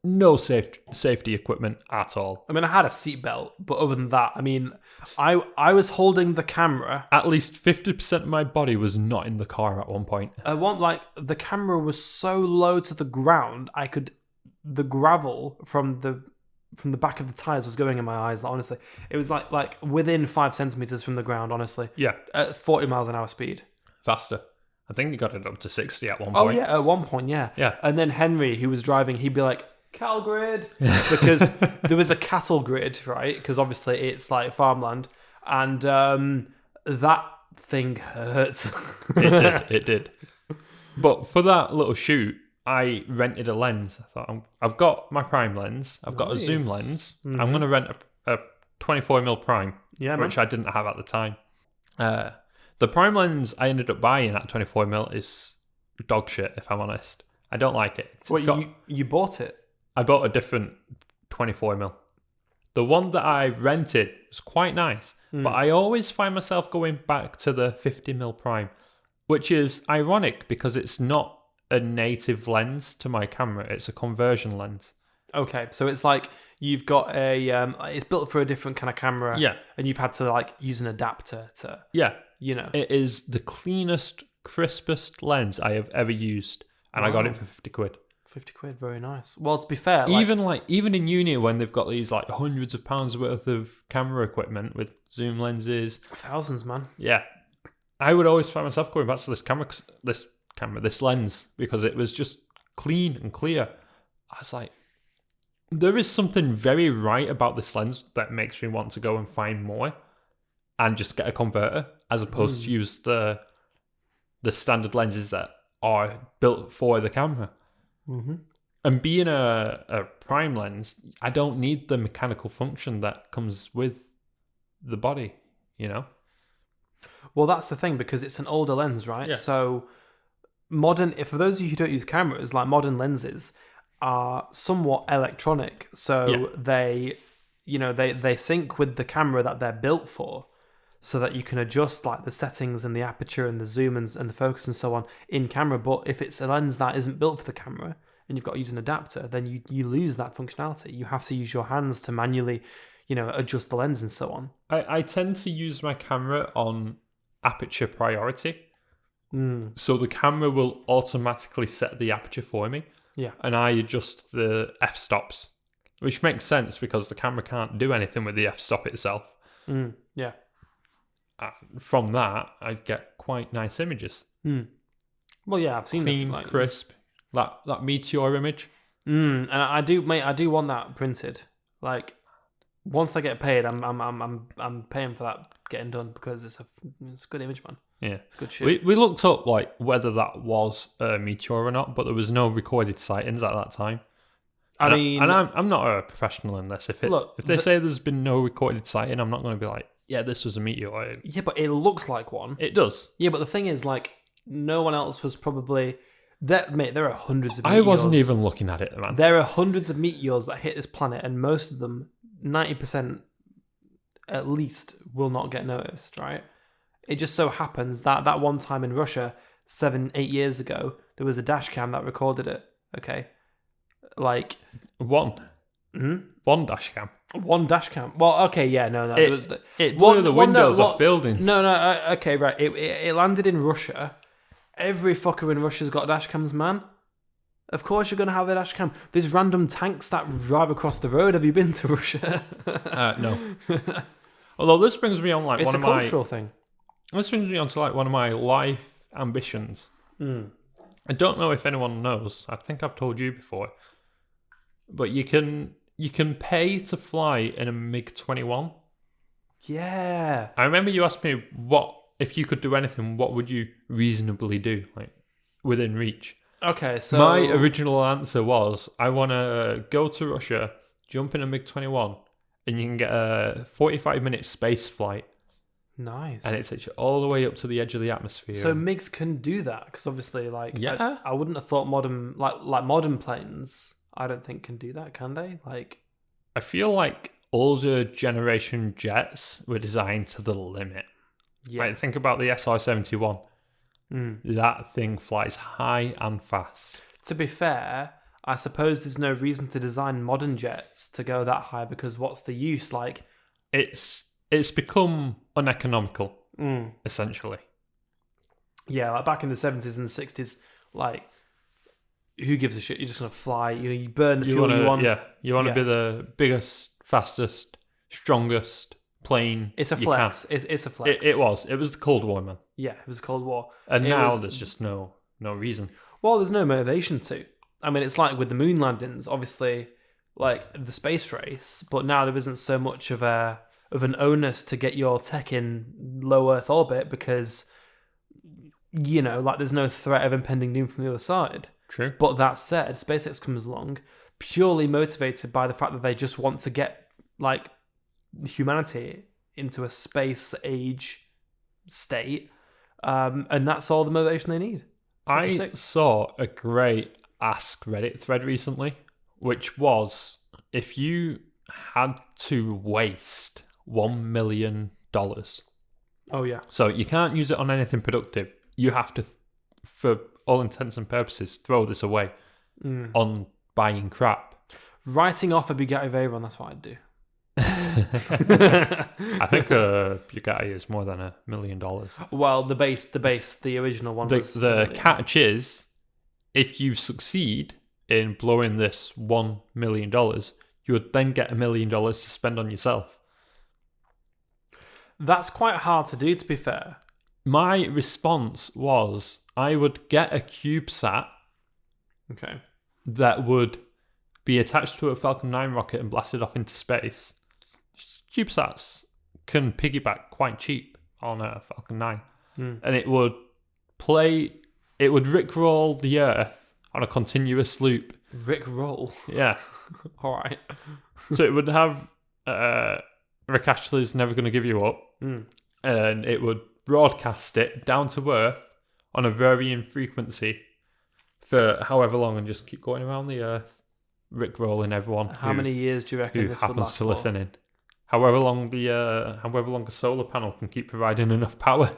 no safety equipment at all. I mean, I had a seatbelt, but other than that, I mean, I was holding the camera. At least 50% of my body was not in the car at one point. The camera was so low to the ground, the gravel from the back of the tires was going in my eyes. Like, honestly, it was like within 5 centimeters from the ground. Honestly, yeah, at 40 miles an hour speed, faster. I think he got it up to 60 at one point. Oh yeah, at one point, yeah. And then Henry, who was driving, he'd be like, "Cattle grid," because there was a cattle grid, right? Because obviously it's like farmland, and that thing hurt. It did. But for that little shoot, I rented a lens. I thought, I've got my prime lens. I've got a zoom lens. Mm-hmm. I'm going to rent a 24mm prime, which I didn't have at the time. The prime lens I ended up buying at 24mm is dog shit, if I'm honest. I don't like it. You bought it? I bought a different 24mm. The one that I rented was quite nice, but I always find myself going back to the 50mm prime, which is ironic because it's not a native lens to my camera. It's a conversion lens. Okay, so it's like you've got it's built for a different kind of camera. Yeah. And you've had to like use an adapter to. Yeah. You know. It is the cleanest, crispest lens I have ever used, and I got it for 50 quid. 50 quid, very nice. Well, to be fair, even in uni when they've got these like hundreds of pounds worth of camera equipment with zoom lenses, thousands, man. Yeah, I would always find myself going back to this lens because it was just clean and clear. I was like, there is something very right about this lens that makes me want to go and find more and just get a converter as opposed to use the standard lenses that are built for the camera. Mm-hmm. And being a prime lens, I don't need the mechanical function that comes with the body, you know? Well, that's the thing, because it's an older lens, right? Yeah. So for those of you who don't use cameras, like modern lenses are somewhat electronic. So they sync with the camera that they're built for, so that you can adjust like the settings and the aperture and the zoom and the focus and so on in camera. But if it's a lens that isn't built for the camera and you've got to use an adapter, then you lose that functionality. You have to use your hands to manually, adjust the lens and so on. I tend to use my camera on aperture priority. So the camera will automatically set the aperture for me. Yeah. And I adjust the f-stops, which makes sense because the camera can't do anything with the f-stop itself. Yeah. From that, I get quite nice images. Well, yeah, I've seen clean, crisp. That meteor image. And I do want that printed. Like, once I get paid, I'm paying for that getting done because it's a good image, man. Yeah, it's good shit. We looked up like whether that was a meteor or not, but there was no recorded sightings at that time. I'm not a professional in this. If they say there's been no recorded sighting, I'm not going to be like, yeah, this was a meteor. Yeah, but it looks like one. It does. Yeah, but the thing is, like, no one else was probably... Mate, there are hundreds of meteors. I wasn't even looking at it, man. There are hundreds of meteors that hit this planet, and most of them, 90% at least, will not get noticed, right? It just so happens that one time in Russia, 7-8 years ago, there was a dash cam that recorded it, okay? Like... One? One dash cam. One dash cam. Well, okay, yeah, no. It blew the windows off buildings. No, okay, right. It landed in Russia. Every fucker in Russia's got dash cams, man. Of course you're going to have a dash cam. There's random tanks that drive across the road. Have you been to Russia? No. Although this brings me on it's a cultural thing. This brings me on to one of my life ambitions. I don't know if anyone knows. I think I've told you before. But you can pay to fly in a MiG-21. Yeah. I remember you asked me if you could do anything, what would you reasonably do, within reach? Okay, so my original answer was I want to go to Russia, jump in a MiG-21, and you can get a 45-minute space flight. Nice. And it takes you all the way up to the edge of the atmosphere. So MiGs can do that because obviously, yeah, I wouldn't have thought modern planes. I don't think can do that, can they? I feel like older generation jets were designed to the limit. Yeah. Think about the SR-71. That thing flies high and fast. To be fair, I suppose there's no reason to design modern jets to go that high because what's the use? It's become uneconomical, essentially. Yeah, back in the 70s and the 60s, who gives a shit? You're just going to fly. You burn the fuel you want. Yeah, you want to be the biggest, fastest, strongest plane. It's a flex. It's a flex. It was the Cold War, man. Yeah, it was the Cold War. And now there's just no reason. Well, there's no motivation to. I mean, it's like with the moon landings, obviously, the space race, but now there isn't so much of an onus to get your tech in low Earth orbit because, there's no threat of impending doom from the other side. True. But that said, SpaceX comes along purely motivated by the fact that they just want to get, humanity into a space age state. And that's all the motivation they need. I saw a great Ask Reddit thread recently, which was if you had to waste $1 million. Oh, yeah. So you can't use it on anything productive. You have to, for all intents and purposes, throw this away on buying crap. Writing off a Bugatti Veyron, that's what I'd do. I think Bugatti is more than $1 million. Well, the original one. The catch is, if you succeed in blowing this $1 million, you would then get $1 million to spend on yourself. That's quite hard to do, to be fair. My response was I would get a CubeSat. Okay. That would be attached to a Falcon 9 rocket and blasted off into space. CubeSats can piggyback quite cheap on a Falcon 9. And it would rickroll the Earth on a continuous loop. Rickroll? Yeah. All right. So it would have Rick Astley's Never Gonna Give You Up, and it would broadcast it down to Earth on a varying frequency for however long and just keep going around the Earth, rickrolling everyone. How many years do you reckon this would happens last to for? listen in? However long a solar panel can keep providing enough power.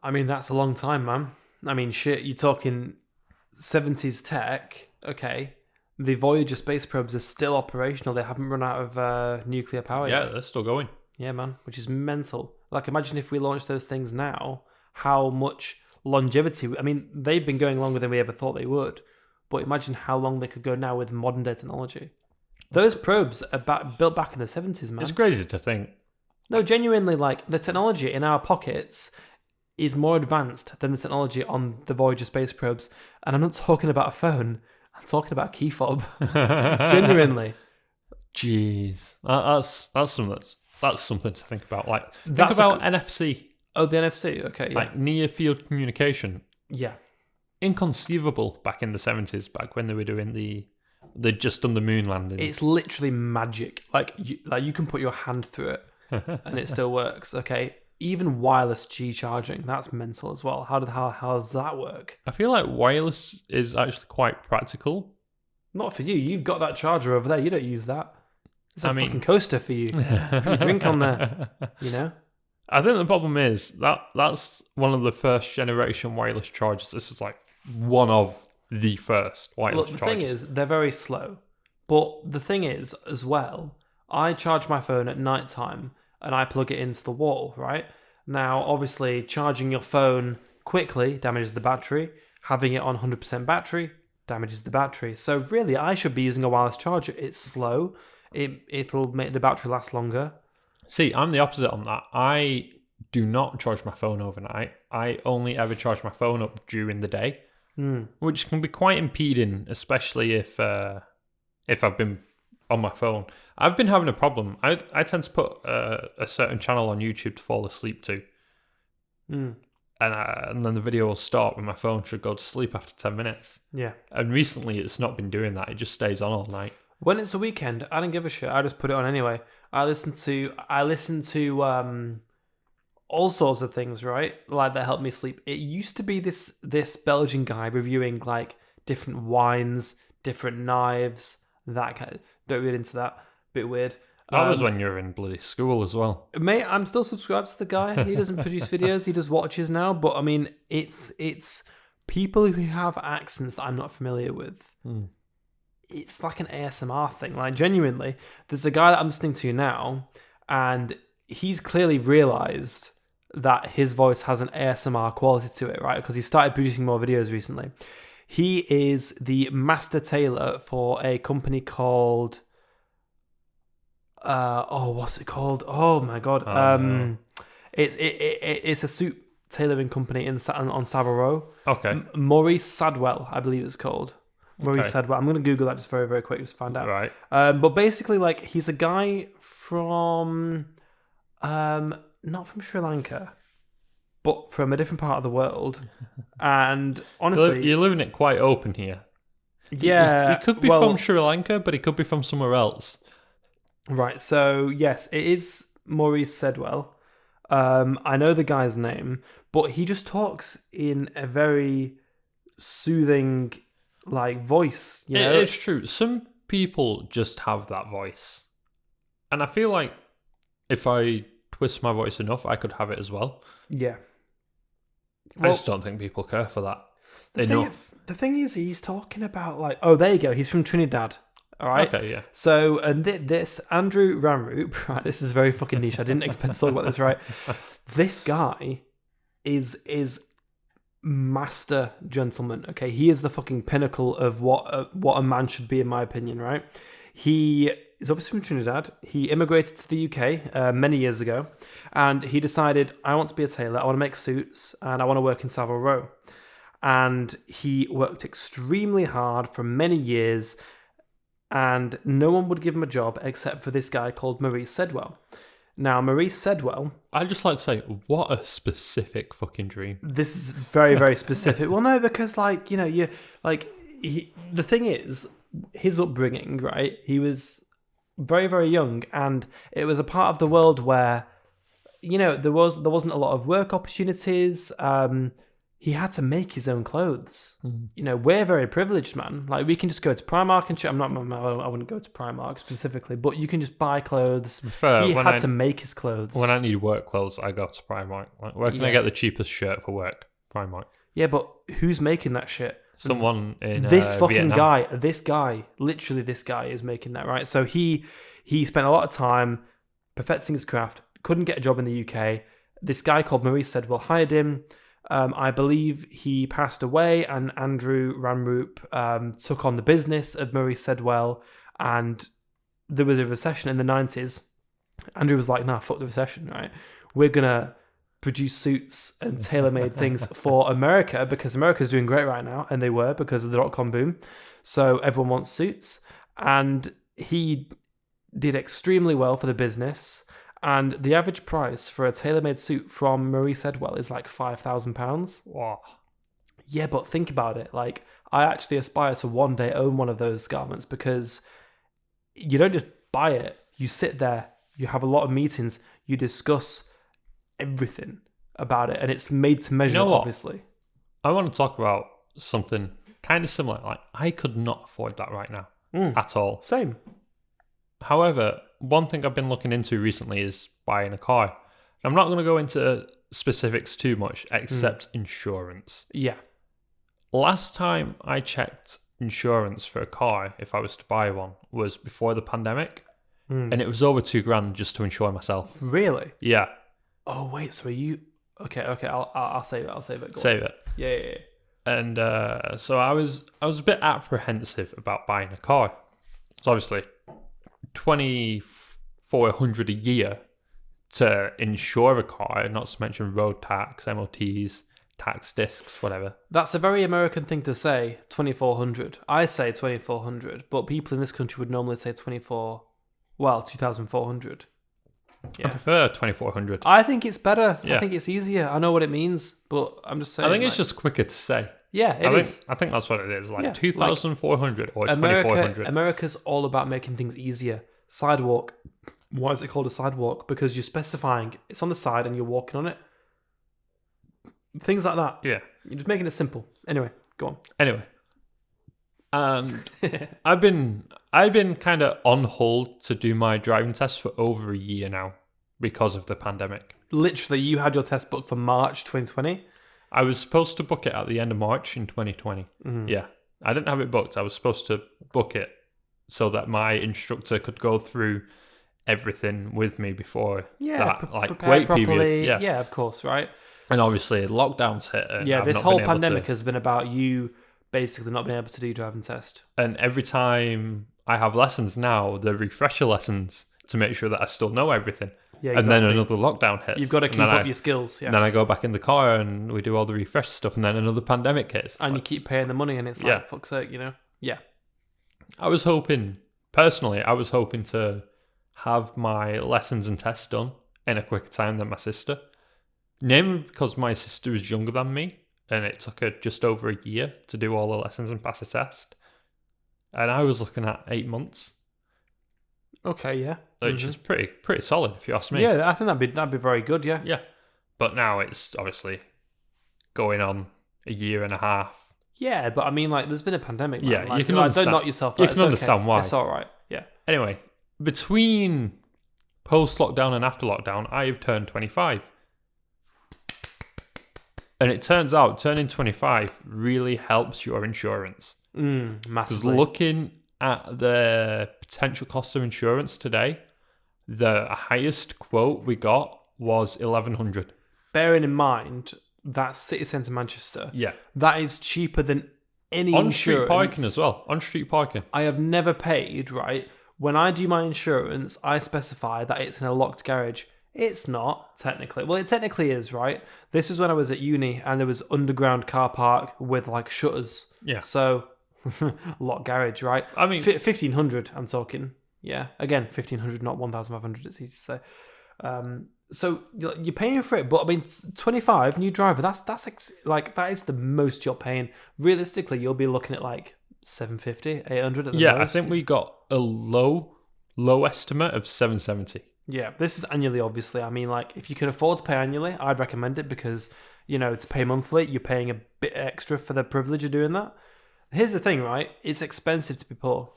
I mean, that's a long time, man. I mean, shit, you're talking 70s tech. Okay. The Voyager space probes are still operational. They haven't run out of nuclear power yet. Yeah, they're still going. Yeah, man, which is mental. Imagine if we launched those things now, how much longevity... I mean, they've been going longer than we ever thought they would. But imagine how long they could go now with modern day technology. Those probes are built back in the 70s, man. It's crazy to think. No, genuinely, the technology in our pockets is more advanced than the technology on the Voyager space probes. And I'm not talking about a phone. I'm talking about a key fob. Genuinely. Jeez. That's something to think about. Think about NFC. Oh, the NFC? Okay, yeah. Near field communication. Yeah. Inconceivable back in the 70s, back when they were doing they'd just done the moon landing. It's literally magic. You can put your hand through it and it still works. Okay, even wireless G charging, that's mental as well. How does that work? I feel like wireless is actually quite practical. Not for you. You've got that charger over there. You don't use that. It's a fucking coaster for you. Put your drink on there. I think the problem is that's one of the first generation wireless chargers. This is one of the first wireless chargers. The thing is, they're very slow. But the thing is, as well, I charge my phone at night time and I plug it into the wall, right? Now, obviously, charging your phone quickly damages the battery. Having it on 100% battery damages the battery. So really, I should be using a wireless charger. It's slow. It'll make the battery last longer. See, I'm the opposite on that. I do not charge my phone overnight. I only ever charge my phone up during the day, which can be quite impeding, especially if I've been on my phone. I've been having a problem. I tend to put a certain channel on YouTube to fall asleep to. And then the video will stop and my phone should go to sleep after 10 minutes. Yeah. And recently it's not been doing that. It just stays on all night. When it's a weekend, I don't give a shit. I just put it on anyway. I listen to all sorts of things, right? Like that help me sleep. It used to be this Belgian guy reviewing like different wines, different knives, that kind of, don't read into that. Bit weird. That was when you were in bloody school as well. Mate, I'm still subscribed to the guy. He doesn't produce videos. He does watches now. But I mean, it's people who have accents that I'm not familiar with. It's like an ASMR thing. Like genuinely, there's a guy that I'm listening to now, and he's clearly realized that his voice has an ASMR quality to it, right? Because he started producing more videos recently. He is the master tailor for a company called... what's it called? Oh my god! No. It's a suit tailoring company on Savile Row. Okay. Maurice Sadwell, I believe it's called. Maurice Sadwell. I'm going to Google that just very, very quick just to find out. Right. But basically, like, he's a guy from, not from Sri Lanka, but from a different part of the world. And honestly, you're living it quite open here. Yeah, he could be from Sri Lanka, but he could be from somewhere else. Right, so yes, it is Maurice Sedwell. I know the guy's name, but he just talks in a very soothing, like, voice. You know? It's true. Some people just have that voice, and I feel like if I twist my voice enough, I could have it as well. Yeah. I just don't think people care for that enough. The thing is, he's talking about like, oh, there you go. He's from Trinidad. All right. Okay, yeah. So, and this Andrew Ramroop, right? This is very fucking niche. I didn't expect to talk about this, right? This guy is master gentleman. Okay, he is the fucking pinnacle of what a man should be, in my opinion, right? He is obviously from Trinidad. He immigrated to the UK many years ago, and he decided, I want to be a tailor. I want to make suits, and I want to work in Savile Row. And he worked extremely hard for many years, and no one would give him a job except for this guy called Maurice Sedwell. Now, Maurice Sedwell... I'd just like to say, what a specific fucking dream. This is very, very specific. Well, no, because, like, you know, the thing is, his upbringing, right? He was very, very young, and it was a part of the world where, you know, there wasn't a lot of work opportunities. He had to make his own clothes. You know, we're very privileged, man. Like, we can just go to Primark and shit. I wouldn't go to Primark specifically, but you can just buy clothes. He had to make his clothes. When I need work clothes, I go to Primark. Like, where can I get the cheapest shirt for work? Primark. Yeah, but who's making that shit? Someone in this fucking Vietnam. guy, literally this guy is making that, right? So he spent a lot of time perfecting his craft, couldn't get a job in the UK. This guy called Maurice Sedwell hired him. I believe he passed away, and Andrew Ramroop took on the business of Maurice Sedwell, and there was a recession in the 90s. Andrew was like, nah, fuck the recession, right? We're going to produce suits and tailor-made things for America, because America's doing great right now, and they were because of the dot-com boom. So everyone wants suits, and he did extremely well for the business. And the average price for a tailor-made suit from Maurice Sedwell is like £5,000. Wow. Yeah, but think about it. Like, I actually aspire to one day own one of those garments, because you don't just buy it. You sit there, you have a lot of meetings, you discuss everything about it, and it's made to measure, obviously. I want to talk about something kind of similar. Like, I could not afford that right now at all. Same. However, one thing I've been looking into recently is buying a car. I'm not going to go into specifics too much, except insurance. Yeah. Last time I checked insurance for a car, if I was to buy one, was before the pandemic. Mm. And it was over $2,000 just to insure myself. Really? Yeah. Oh wait, so are you? Okay. I'll save it. I'll save it. Go on. Save it. Yeah. And so I was a bit apprehensive about buying a car. So obviously, $2,400 a year to insure a car, not to mention road tax, MOTs, tax discs, whatever. That's a very American thing to say. 2,400. I say 2,400, but people in this country would normally say 2,400. I prefer 2,400. I think it's better. Yeah. I think it's easier. I know what it means, but I'm just saying. I think it's just quicker to say. Yeah, it is. I think that's what it is. Like Yeah, 2,400 or 2,400. America's all about making things easier. Sidewalk. Why is it called a sidewalk? Because you're specifying it's on the side and you're walking on it. Things like that. Yeah. You're just making it simple. Anyway, go on. Anyway. And I've been kind of on hold to do my driving test for over a year now because of the pandemic. Literally, you had your test booked for March 2020. I was supposed to book it at the end of March in 2020. Mm-hmm. Yeah. I didn't have it booked. I was supposed to book it so that my instructor could go through everything with me before that wait period. Yeah, of course, right? And obviously lockdowns hit. And yeah, I've this not whole been able pandemic to. has been about you basically not being able to do your driving test. And every time I have lessons now, the refresher lessons to make sure that I still know everything. Yeah, exactly. And then another lockdown hits. You've got to keep up your skills. Yeah. And then I go back in the car and we do all the refresh stuff, and then another pandemic hits. And you keep paying the money, and it's like, fuck's sake, you know? Yeah. I was hoping to have my lessons and tests done in a quicker time than my sister. Namely because my sister is younger than me, and it took her just over a year to do all the lessons and pass a test. And I was looking at 8 months. Okay, yeah. Which is pretty solid, if you ask me. Yeah, I think that'd be very good, yeah. Yeah. But now it's obviously going on a year and a half. Yeah, but I mean, like, there's been a pandemic, man. Yeah, like, you can understand. Don't knock yourself out. You can understand why. It's all right, yeah. Anyway, between post-lockdown and after lockdown, I've turned 25. And it turns out turning 25 really helps your insurance. Massively. Because looking at the potential cost of insurance today, the highest quote we got was $1,100. Bearing in mind that city centre Manchester, yeah, that is cheaper than any on insurance. On-street parking as well. On-street parking. I have never paid, right? When I do my insurance, I specify that it's in a locked garage. It's not, technically. Well, it technically is, right? This is when I was at uni and there was underground car park with like shutters. Yeah. So, locked garage, right? I mean... 1,500, I'm talking. Yeah. Again, 1,500, not 1,500, it's easy to say. So, you're paying for it. But, I mean, 25, new driver, that is the most you're paying. Realistically, you'll be looking at like 750, 800 at the most. Yeah, I think we got a low estimate of 770. Yeah, this is annually, obviously. I mean, like, if you can afford to pay annually, I'd recommend it because, you know, to pay monthly, you're paying a bit extra for the privilege of doing that. Here's the thing, right? It's expensive to be poor.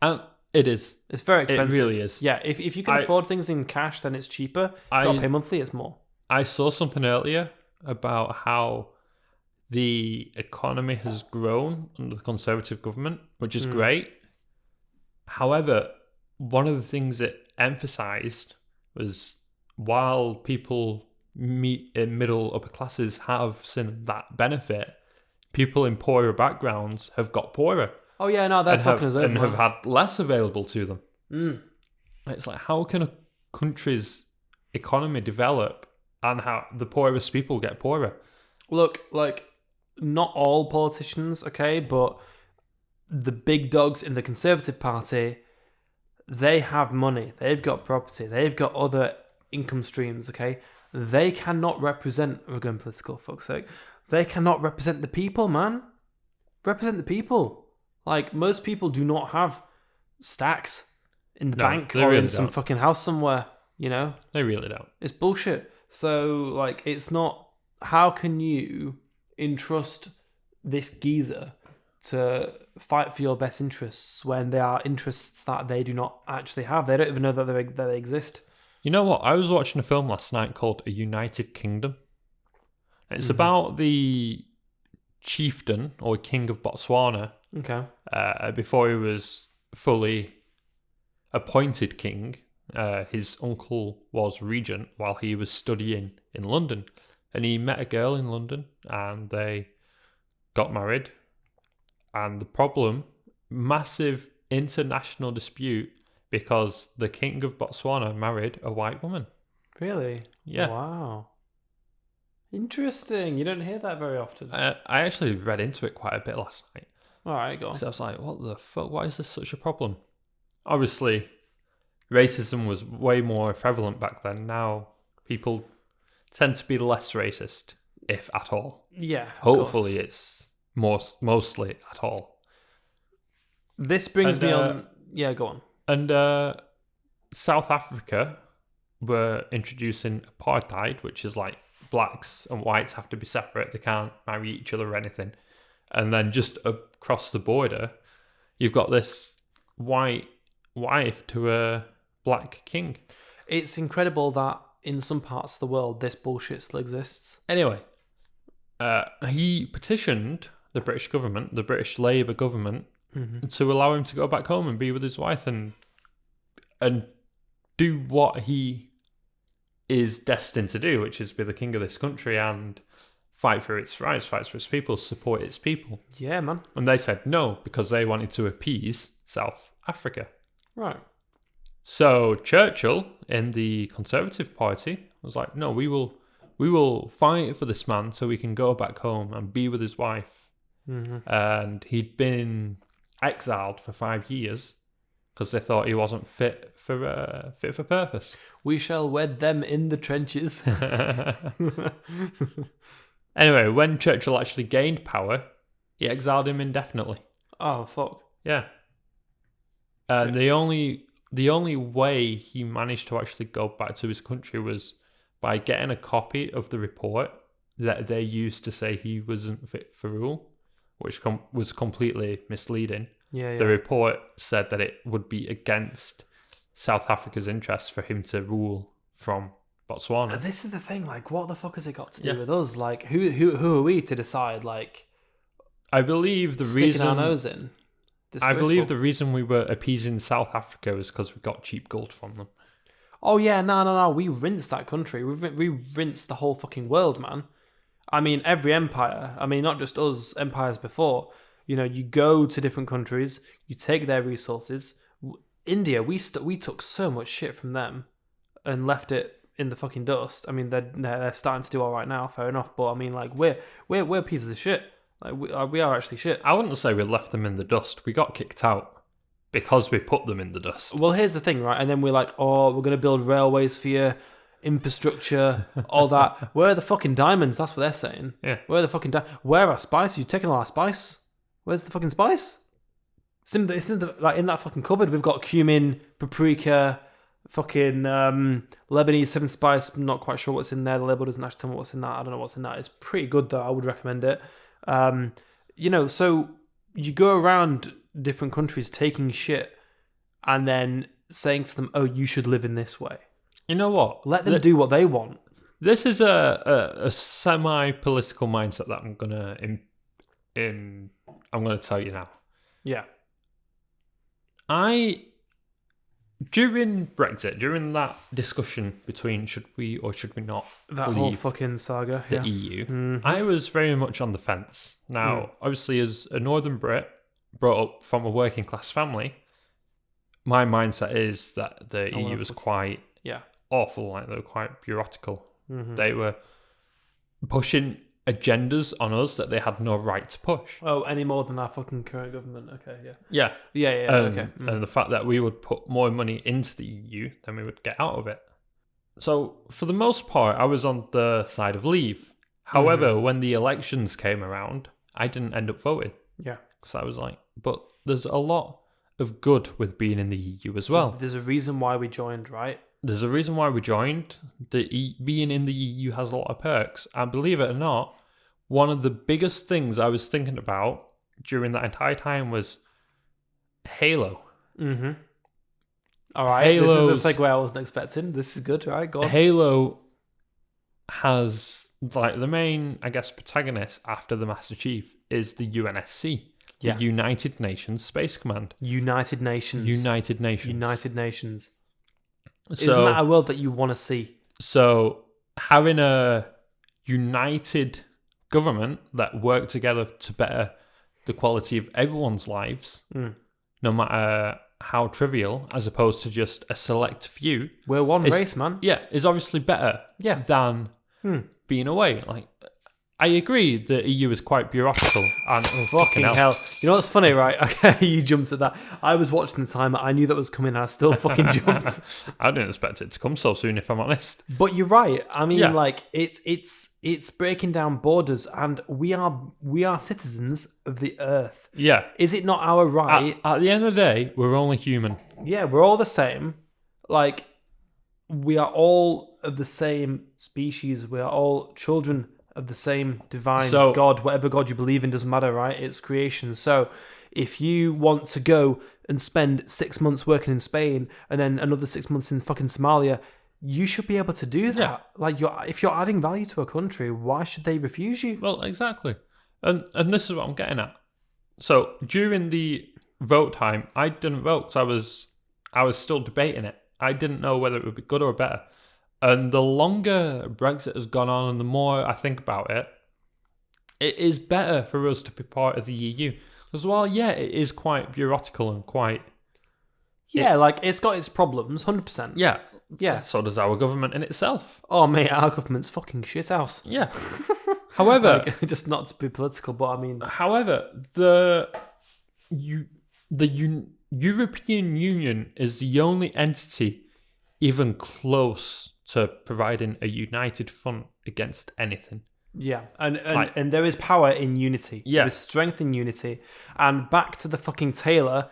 And it is. It's very expensive. It really is. Yeah, if you can afford things in cash, then it's cheaper. If you got to pay monthly, it's more. I saw something earlier about how the economy has grown under the Conservative government, which is great. However, one of the things it emphasised was while people in middle upper classes have seen that benefit, people in poorer backgrounds have got poorer. Oh yeah, no, they're fucking us over. And have had less available to them. It's like, how can a country's economy develop and how the poorest people get poorer? Look, like, not all politicians, okay, but the big dogs in the Conservative Party, they have money, they've got property, they've got other income streams, okay? They cannot represent, we're going political, fuck's sake, they cannot represent the people, man. Represent the people. Like, most people do not have stacks in the bank or in some fucking house somewhere, you know? They really don't. It's bullshit. So, like, it's not, how can you entrust this geezer to fight for your best interests when there are interests that they do not actually have? They don't even know that they exist. You know what? I was watching a film last night called A United Kingdom. It's about the chieftain or king of Botswana Okay. Before he was fully appointed king, his uncle was regent while he was studying in London. And he met a girl in London and they got married. And the problem, massive international dispute because the king of Botswana married a white woman. Really? Yeah. Wow. Interesting. You don't hear that very often. I actually read into it quite a bit last night. All right, go on. So I was like, what the fuck? Why is this such a problem? Obviously, racism was way more prevalent back then. Now, people tend to be less racist, if at all. Yeah. Hopefully, it's mostly at all. This brings me on. Yeah, go on. And South Africa were introducing apartheid, which is like blacks and whites have to be separate. They can't marry each other or anything. And then just across the border, you've got this white wife to a black king. It's incredible that in some parts of the world this bullshit still exists. Anyway, he petitioned the British government, the British Labour government, to allow him to go back home and be with his wife and do what he is destined to do, which is be the king of this country and fight for its rights, fight for its people, support its people. Yeah, man. And they said no because they wanted to appease South Africa. Right. So Churchill in the Conservative Party was like, no, we will fight for this man so we can go back home and be with his wife. And he'd been exiled for 5 years because they thought he wasn't fit for purpose. We shall wed them in the trenches. Anyway, when Churchill actually gained power, he exiled him indefinitely. Oh, fuck. Yeah. And the only way he managed to actually go back to his country was by getting a copy of the report that they used to say he wasn't fit for rule, which was completely misleading. Yeah. The report said that it would be against South Africa's interests for him to rule from Botswana. This is the thing, like, what the fuck has it got to do with us? Like, who are we to decide, like, I believe the sticking reason our nose in? I believe the reason we were appeasing South Africa was because we got cheap gold from them. Oh yeah, no. We rinsed that country. We rinsed the whole fucking world, man. I mean, every empire. I mean, not just us. Empires before. You know, you go to different countries, you take their resources. India, we took so much shit from them, and left it in the fucking dust. I mean, they're starting to do all right now. Fair enough, but I mean, like, we're pieces of shit. Like, we are actually shit. I wouldn't say we left them in the dust. We got kicked out because we put them in the dust. Well, here's the thing, right? And then we're like, oh, we're going to build railways for you, infrastructure, all that. Where are the fucking diamonds? That's what they're saying. Yeah. Where are the fucking where are spices? You've taken all our spice. Where's the fucking spice? It's in that fucking cupboard. We've got cumin, paprika, fucking Lebanese 7 spice. I'm not quite sure what's in there. The label doesn't actually tell me what's in that. I don't know what's in that. It's pretty good though. I would recommend it. You know, so you go around different countries taking shit and then saying to them, oh, you should live in this way. You know what? Let them do what they want. This is a semi-political mindset that I'm gonna tell you now. Yeah. During Brexit, during that discussion between should we or should we not That leave whole fucking saga. the EU, I was very much on the fence. Now, obviously, as a Northern Brit brought up from a working class family, my mindset is that the EU was quite awful. Like, they were quite bureaucratical. They were pushing agendas on us that they had no right to push. Oh, any more than our fucking current government. Okay, Yeah. okay. And the fact that we would put more money into the EU than we would get out of it. So, for the most part, I was on the side of leave. However, when the elections came around, I didn't end up voting. Yeah. Because I was like, but there's a lot of good with being in the EU as well. There's a reason why we joined, right? There's a reason why we joined. Being in the EU has a lot of perks. And believe it or not, one of the biggest things I was thinking about during that entire time was Halo. All right, this is a segue I wasn't expecting. This is good, right? Go on. Halo has, like, the main, I guess, protagonist after the Master Chief is the UNSC. Yeah. the United Nations Space Command. United Nations. United Nations. United Nations. So, Isn't that a world that you want to see? So having a united government that work together to better the quality of everyone's lives, no matter how trivial, as opposed to just a select few. We're one race, man. Yeah, is obviously better than being away. Like, I agree the EU is quite bureaucratic and Fucking hell. You know what's funny, right? Okay, you jumped at that. I was watching the timer. I knew that was coming and I still fucking jumped. I didn't expect it to come so soon, if I'm honest. But you're right. I mean, like, it's breaking down borders, and we are citizens of the earth. Yeah. Is it not our right? At the end of the day, we're only human. Yeah, we're all the same. Like, we are all of the same species. We are all children of the same divine God. Whatever God you believe in doesn't matter, right? It's creation. So if you want to go and spend 6 months working in Spain and then another 6 months in fucking Somalia, you should be able to do that. Yeah. Like, if you're adding value to a country, why should they refuse you? Well, exactly. And this is what I'm getting at. So during the vote time, I didn't vote because I was still debating it. I didn't know whether it would be good or better. And the longer Brexit has gone on and the more I think about it, it is better for us to be part of the EU. Because while, it is quite bureaucratical and quite... Yeah, like, it's got its problems, 100%. Yeah. Yeah. So does our government in itself. Oh, mate, our government's fucking shithouse. Yeah. However... like, just not to be political, but I mean... However, the European Union is the only entity even close to providing a united front against anything. Yeah, and there is power in unity. Yeah. There is strength in unity. And back to the fucking tailor,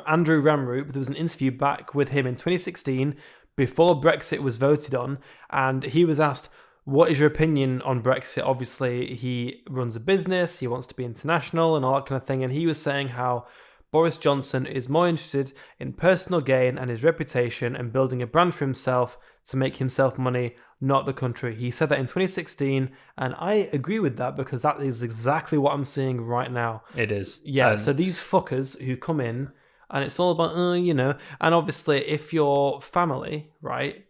Andrew Ramroop, there was an interview back with him in 2016 before Brexit was voted on, and he was asked, what is your opinion on Brexit? Obviously, he runs a business, he wants to be international and all that kind of thing, and he was saying how Boris Johnson is more interested in personal gain and his reputation and building a brand for himself to make himself money, not the country. He said that in 2016, and I agree with that because that is exactly what I'm seeing right now. It is. Yeah, so these fuckers who come in, and it's all about, and obviously if your family, right,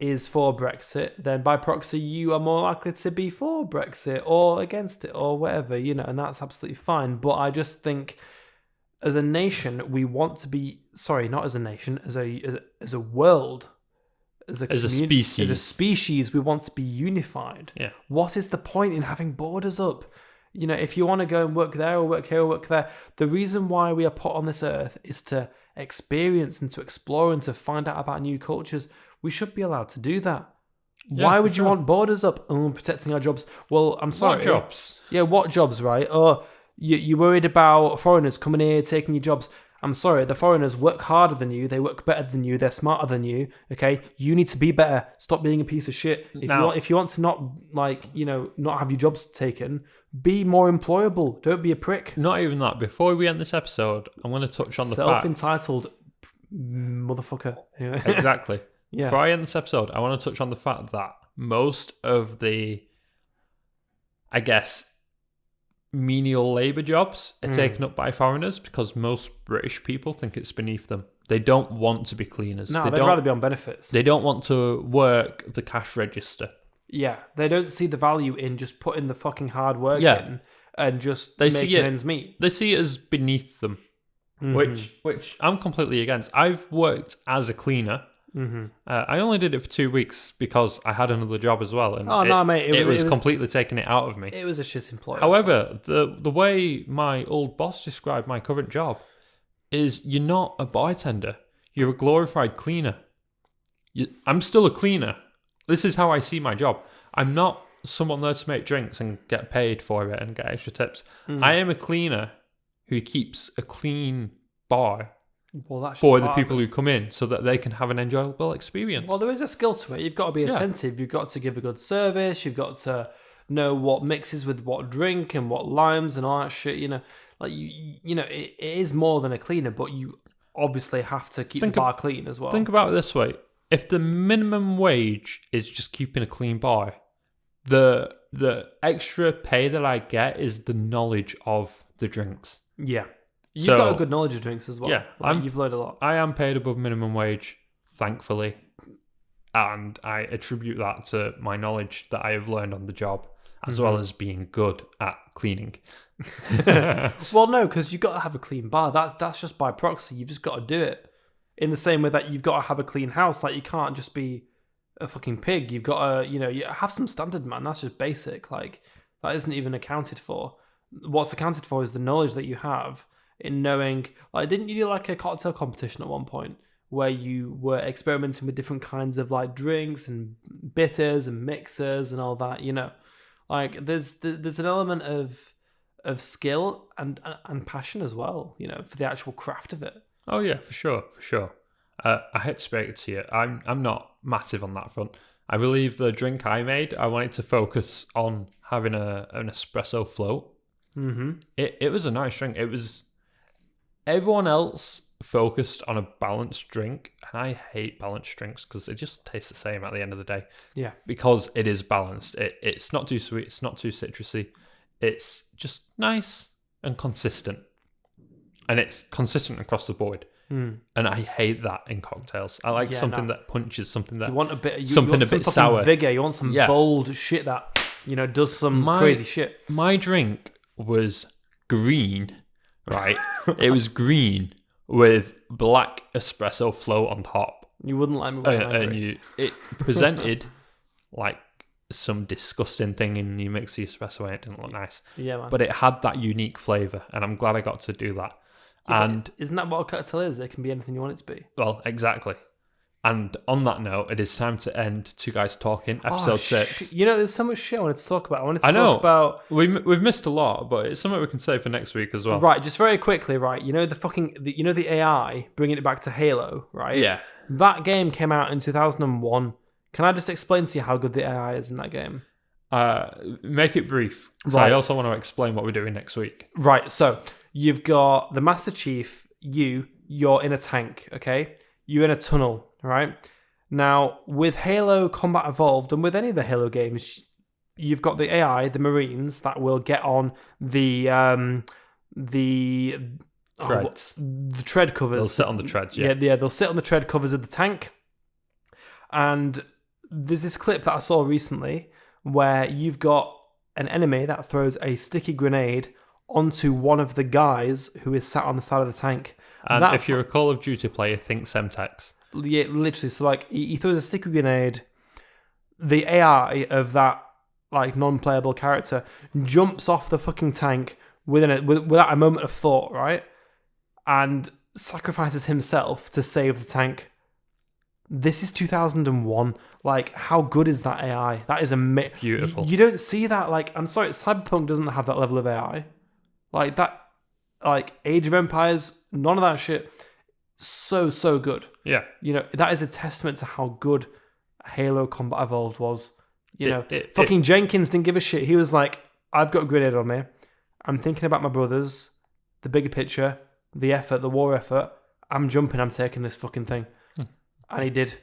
is for Brexit, then by proxy you are more likely to be for Brexit or against it or whatever, and that's absolutely fine. But I just think... as a nation, we want to be... Sorry, not as a nation, as a world, as a species, we want to be unified. Yeah. What is the point in having borders up? If you want to go and work there or work here or work there, the reason why we are put on this earth is to experience and to explore and to find out about new cultures. We should be allowed to do that. Yeah, why would you want borders up? Protecting our jobs. Well, I'm sorry. What jobs? Yeah, what jobs, right? You're worried about foreigners coming here, taking your jobs. I'm sorry, the foreigners work harder than you, they work better than you, they're smarter than you, okay? You need to be better. Stop being a piece of shit. If you want to not, not have your jobs taken, be more employable. Don't be a prick. Not even that. Before we end this episode, I'm going to touch on the fact... Self-entitled motherfucker. Anyway. Exactly. Yeah. Before I end this episode, I want to touch on the fact that most of the, I guess... menial labour jobs are taken up by foreigners because most British people think it's beneath them. They don't want to be cleaners. No, they'd rather be on benefits. They don't want to work the cash register. Yeah, they don't see the value in just putting the fucking hard work in and just making ends meet. They see it as beneath them, which I'm completely against. I've worked as a cleaner. I only did it for 2 weeks because I had another job as well, and it was completely taking it out of me. It was a shit employer. However, the way my old boss described my current job is you're not a bartender, you're a glorified cleaner. I'm still a cleaner. This is how I see my job. I'm not someone there to make drinks and get paid for it and get extra tips. I am a cleaner who keeps a clean bar for the people who come in so that they can have an enjoyable experience. Well, there is a skill to it. You've got to be attentive. You've got to give a good service. You've got to know what mixes with what drink and what limes and all that shit. It is more than a cleaner, but you obviously have to keep the bar clean as well. Think about it this way. If the minimum wage is just keeping a clean bar, the extra pay that I get is the knowledge of the drinks. Yeah. You've So, got a good knowledge of drinks as well. yeah, You've learned a lot. I am paid above minimum wage, thankfully, and I attribute that to my knowledge that I have learned on the job, as well as being good at cleaning. Well, no, because you've got to have a clean bar. That's just by proxy. You've just got to do it. In the same way that you've got to have a clean house. Like, you can't just be a fucking pig. You've got to, you have some standard, man. That's just basic. Like, that isn't even accounted for. What's accounted for is the knowledge that you have in knowing, like, didn't you do like a cocktail competition at one point where you were experimenting with different kinds of like drinks and bitters and mixers and all that, Like, there's an element of skill and passion as well, for the actual craft of it. Oh yeah, for sure. I hate to break it to you, I'm not massive on that front. I believe the drink I made, I wanted to focus on having an espresso float. Mm-hmm. It was a nice drink. It was everyone else focused on a balanced drink, and I hate balanced drinks because they just taste the same at the end of the day. Yeah, because it is balanced. It's not too sweet. It's not too citrusy. It's just nice and consistent. And it's consistent across the board. And I hate that in cocktails. I like something that punches, something that you want a bit, something a bit sour. Vigor. You want some bold shit that does some crazy shit. My drink was green, right? It was green with black espresso float on top. You wouldn't like me. And it presented like some disgusting thing, and you mix the espresso in. It didn't look nice. Yeah, man. But it had that unique flavour, and I'm glad I got to do that. Yeah, and isn't that what a cocktail is? It can be anything you want it to be. Well, exactly. And on that note, it is time to end Two Guys Talking, episode 6. There's so much shit I wanted to talk about. I wanted to talk about... We've missed a lot, but it's something we can say for next week as well. Right, just very quickly, right? The AI, bringing it back to Halo, right? Yeah. That game came out in 2001. Can I just explain to you how good the AI is in that game? Make it brief. So Right. I also want to explain what we're doing next week. Right, so you've got the Master Chief, you're in a tank, okay? You're in a tunnel, right? Now, with Halo Combat Evolved, and with any of the Halo games, you've got the AI, the Marines, that will get on the Treads. The tread covers. They'll sit on the treads, yeah. Yeah, they'll sit on the tread covers of the tank. And there's this clip that I saw recently where you've got an enemy that throws a sticky grenade onto one of the guys who is sat on the side of the tank. And if you're a Call of Duty player, think Semtex. Yeah, literally. So, like, he throws a sticky grenade. The AI of that, like, non-playable character jumps off the fucking tank without a moment of thought, right? And sacrifices himself to save the tank. This is 2001. Like, how good is that AI? That is amazing. Beautiful. You don't see that. Like, I'm sorry, Cyberpunk doesn't have that level of AI. Like, that, like, Age of Empires, none of that shit. So good. Yeah. That is a testament to how good Halo Combat Evolved was. Fucking Jenkins didn't give a shit. He was like, I've got a grenade on me. I'm thinking about my brothers, the bigger picture, the effort, the war effort. I'm jumping, I'm taking this fucking thing. And he did.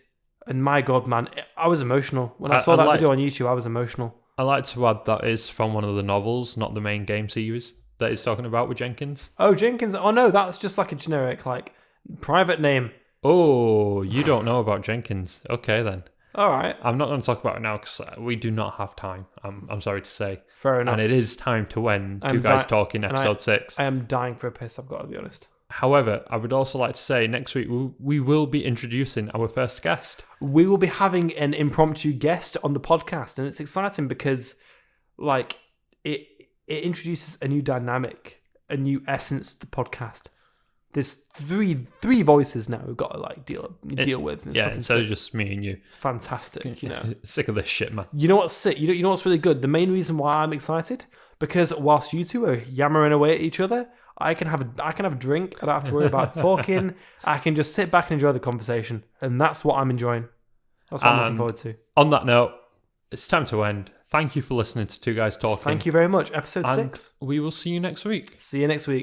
And my God, man, I was emotional. When I saw that video on YouTube, I was emotional. I like to add that is from one of the novels, not the main game series that he's talking about with Jenkins. Oh, Jenkins. Oh, no, that's just like a generic, like, private name. Oh, you don't know about Jenkins. Okay, then. All right. I'm not going to talk about it now because we do not have time. I'm sorry to say. Fair enough. And it is time to end Two Guys Talking, episode 6. I am dying for a piss, I've got to be honest. However, I would also like to say next week we will be introducing our first guest. We will be having an impromptu guest on the podcast, and it's exciting because, like, it introduces a new dynamic, a new essence to the podcast. There's three voices now we've got to like deal with. Yeah, instead of just me and you. It's fantastic, Sick of this shit, man. You know what's sick? You know what's really good? The main reason why I'm excited, because whilst you two are yammering away at each other, I can have a drink. I don't have to worry about talking. I can just sit back and enjoy the conversation, and that's what I'm enjoying. That's what I'm looking forward to. On that note, it's time to end. Thank you for listening to Two Guys Talking. Thank you very much. Episode 6. We will see you next week. See you next week.